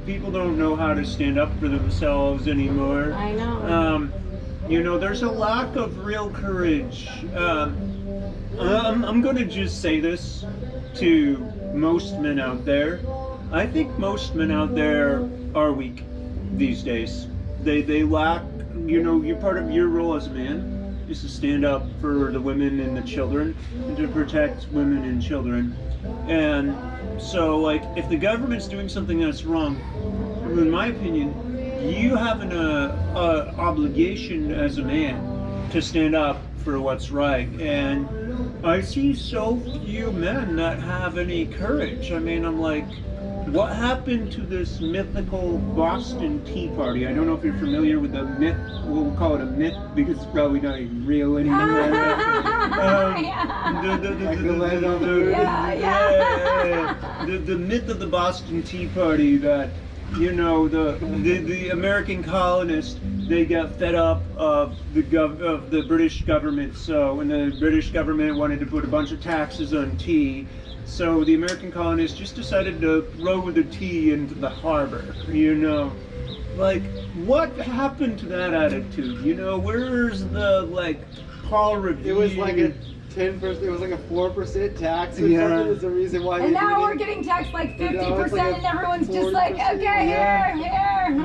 people don't know how to stand up for themselves anymore. I know. There's a lack of real courage. I'm going to just say this to most men out there. I think most men out there are weak these days. They lack, you're part of your role as a man is to stand up for the women and the children, and to protect women and children. And so, like, if the government's doing something that's wrong, in my opinion, you have an obligation as a man to stand up for what's right. And I see so few men that have any courage. I mean, I'm like, what happened to this mythical Boston Tea Party? I don't know if you're familiar with the myth. We'll call it a myth because it's probably not even real anymore. The myth of the Boston Tea Party, that, you know, the American colonists, they got fed up of the British government. So when the British government wanted to put a bunch of taxes on tea, so the American colonists just decided to throw the tea into the harbor, you know. Like, what happened to that attitude? You know, where's the, like, Paul Revere? It was like a 10%, it was like a 4% tax or something. Is the reason why. And now we're getting taxed like 50%, and everyone's just like, okay, here.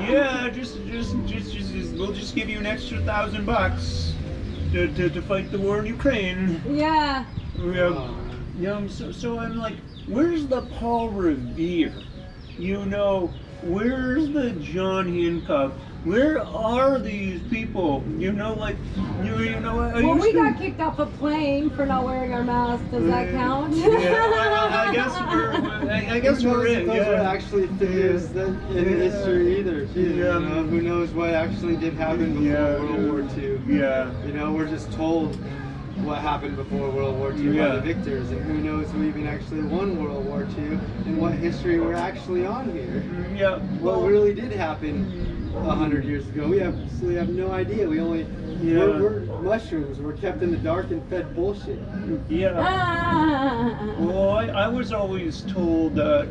Yeah, just we'll just give you an extra $1,000 to fight the war in Ukraine. Yeah. So I'm like, where's the Paul Revere? You know, where's the John Hancock? Where are these people? You know, like, you know. Well, we got kicked off a plane for not wearing our masks. Does that count? Yeah, I guess we're in. Those were actually figures in history either. You know, who knows what actually did happen before World War II? Yeah. You know, we're just told what happened before World War II by the victors, and who knows who even actually won World War II, and what history we're actually on here. Yeah. What really did happen 100 years ago? We absolutely have no idea. We only we're mushrooms. We're kept in the dark and fed bullshit. Yeah. Well, I was always told that,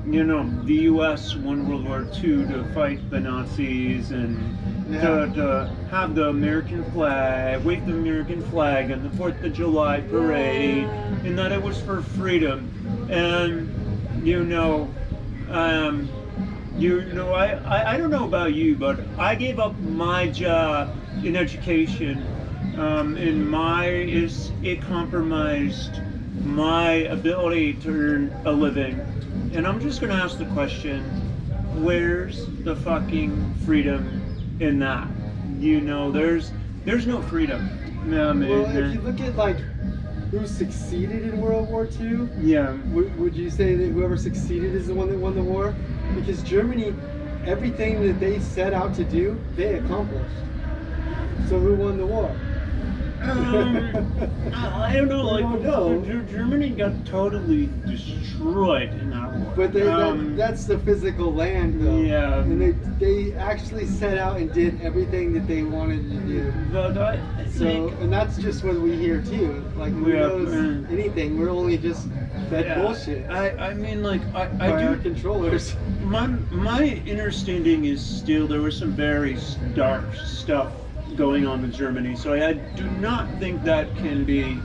you know, the U.S. won World War II to fight the Nazis and to have the American flag, wave the American flag on the 4th of July parade, and that it was for freedom. And, you know, I don't know about you, but I gave up my job in education, and it compromised my ability to earn a living. And I'm just gonna ask the question, where's the fucking freedom in that? You know, there's no freedom. Well, if you look at, like, who succeeded in World War II, would you say that whoever succeeded is the one that won the war? Because Germany, everything that they set out to do, they accomplished. So who won the war? I don't know. Like, Germany got totally destroyed in that war. But that's the physical land, though. Yeah. And they actually set out and did everything that they wanted to do. And that's just what we hear too. Like, who knows anything? We're only just fed bullshit. I mean, like, I by our controllers. My understanding is still there was some very dark stuff going on with Germany, so I do not think that can be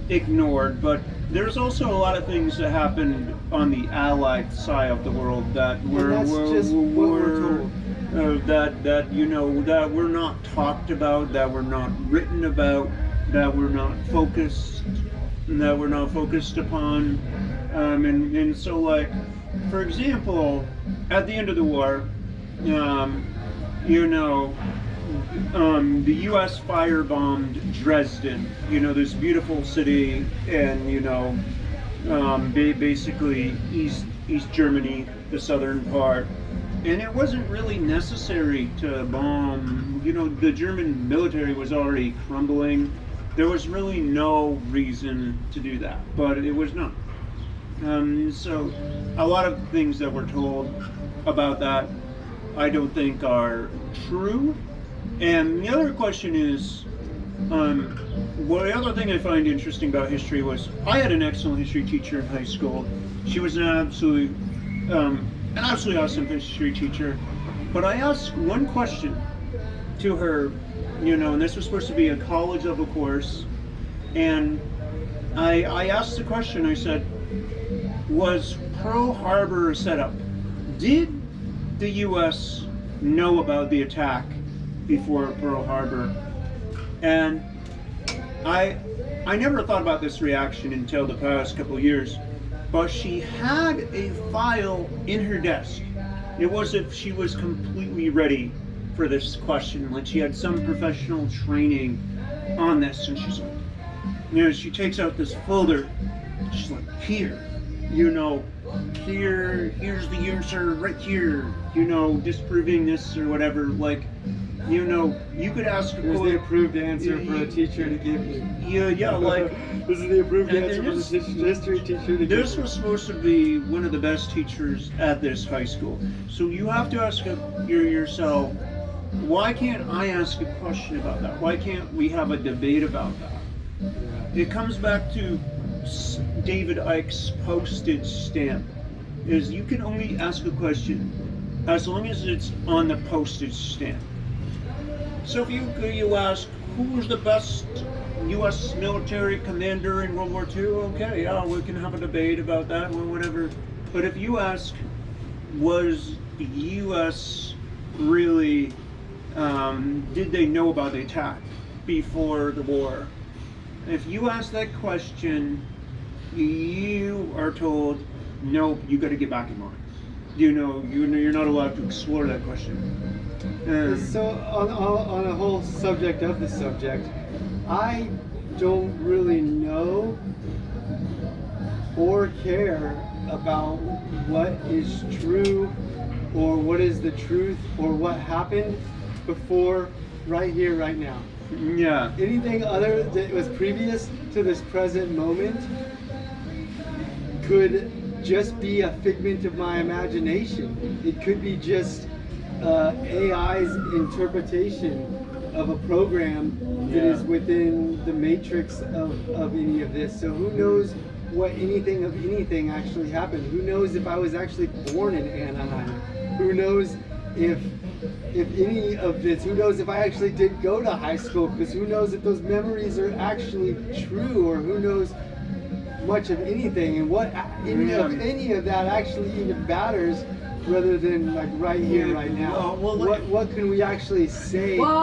ignored. But there's also a lot of things that happened on the Allied side of the world that that you know, that were not talked about, that were not written about, that were not focused upon. And so, like, for example, at the end of the war, you know, the U.S. firebombed Dresden, you know, this beautiful city, and, you know, basically East Germany, the southern part. And it wasn't really necessary to bomb. You know, the German military was already crumbling. There was really no reason to do that, but it was not. So a lot of things that we're told about that I don't think are true. And the other question is, well, the other thing I find interesting about history was I had an excellent history teacher in high school. She was an absolutely awesome history teacher. But I asked one question to her, you know, and this was supposed to be a college level course. And I asked the question, I said, was Pearl Harbor a setup? Did the U.S. know about the attack before Pearl Harbor? And I never thought about this reaction until the past couple of years, but she had a file in her desk. It was if she was completely ready for this question, like she had some professional training on this, and she's like, she takes out this folder. She's like, here, here's the answer right here, disproving this or whatever. Like, you could ask. Here's the approved answer for a teacher to give you. Yeah, like this is the approved answer for the history teacher to give you. This was supposed to be one of the best teachers at this high school. So you have to ask yourself, why can't I ask a question about that? Why can't we have a debate about that? Yeah. It comes back to David Icke's postage stamp. Is you can only ask a question as long as it's on the postage stamp. So if you ask, who was the best U.S. military commander in World War II? Okay, yeah, we can have a debate about that or whatever. But if you ask, was the U.S. really, did they know about the attack before the war? If you ask that question, you are told, nope, you got to get back in line. You're not allowed to explore that question. So on a whole subject of the subject, I don't really know or care about what is true or what is the truth or what happened before right here, right now. Yeah. Anything other that was previous to this present moment could just be a figment of my imagination. It could be just AI's interpretation of a program that is within the matrix of any of this. So who knows what anything of anything actually happened? Who knows if I was actually born in Anaheim? Who knows if any of this, who knows if I actually did go to high school, because who knows if those memories are actually true, or who knows much of anything, and what any of that actually even matters, rather than like right here, right now. Well, what can we actually say? Well,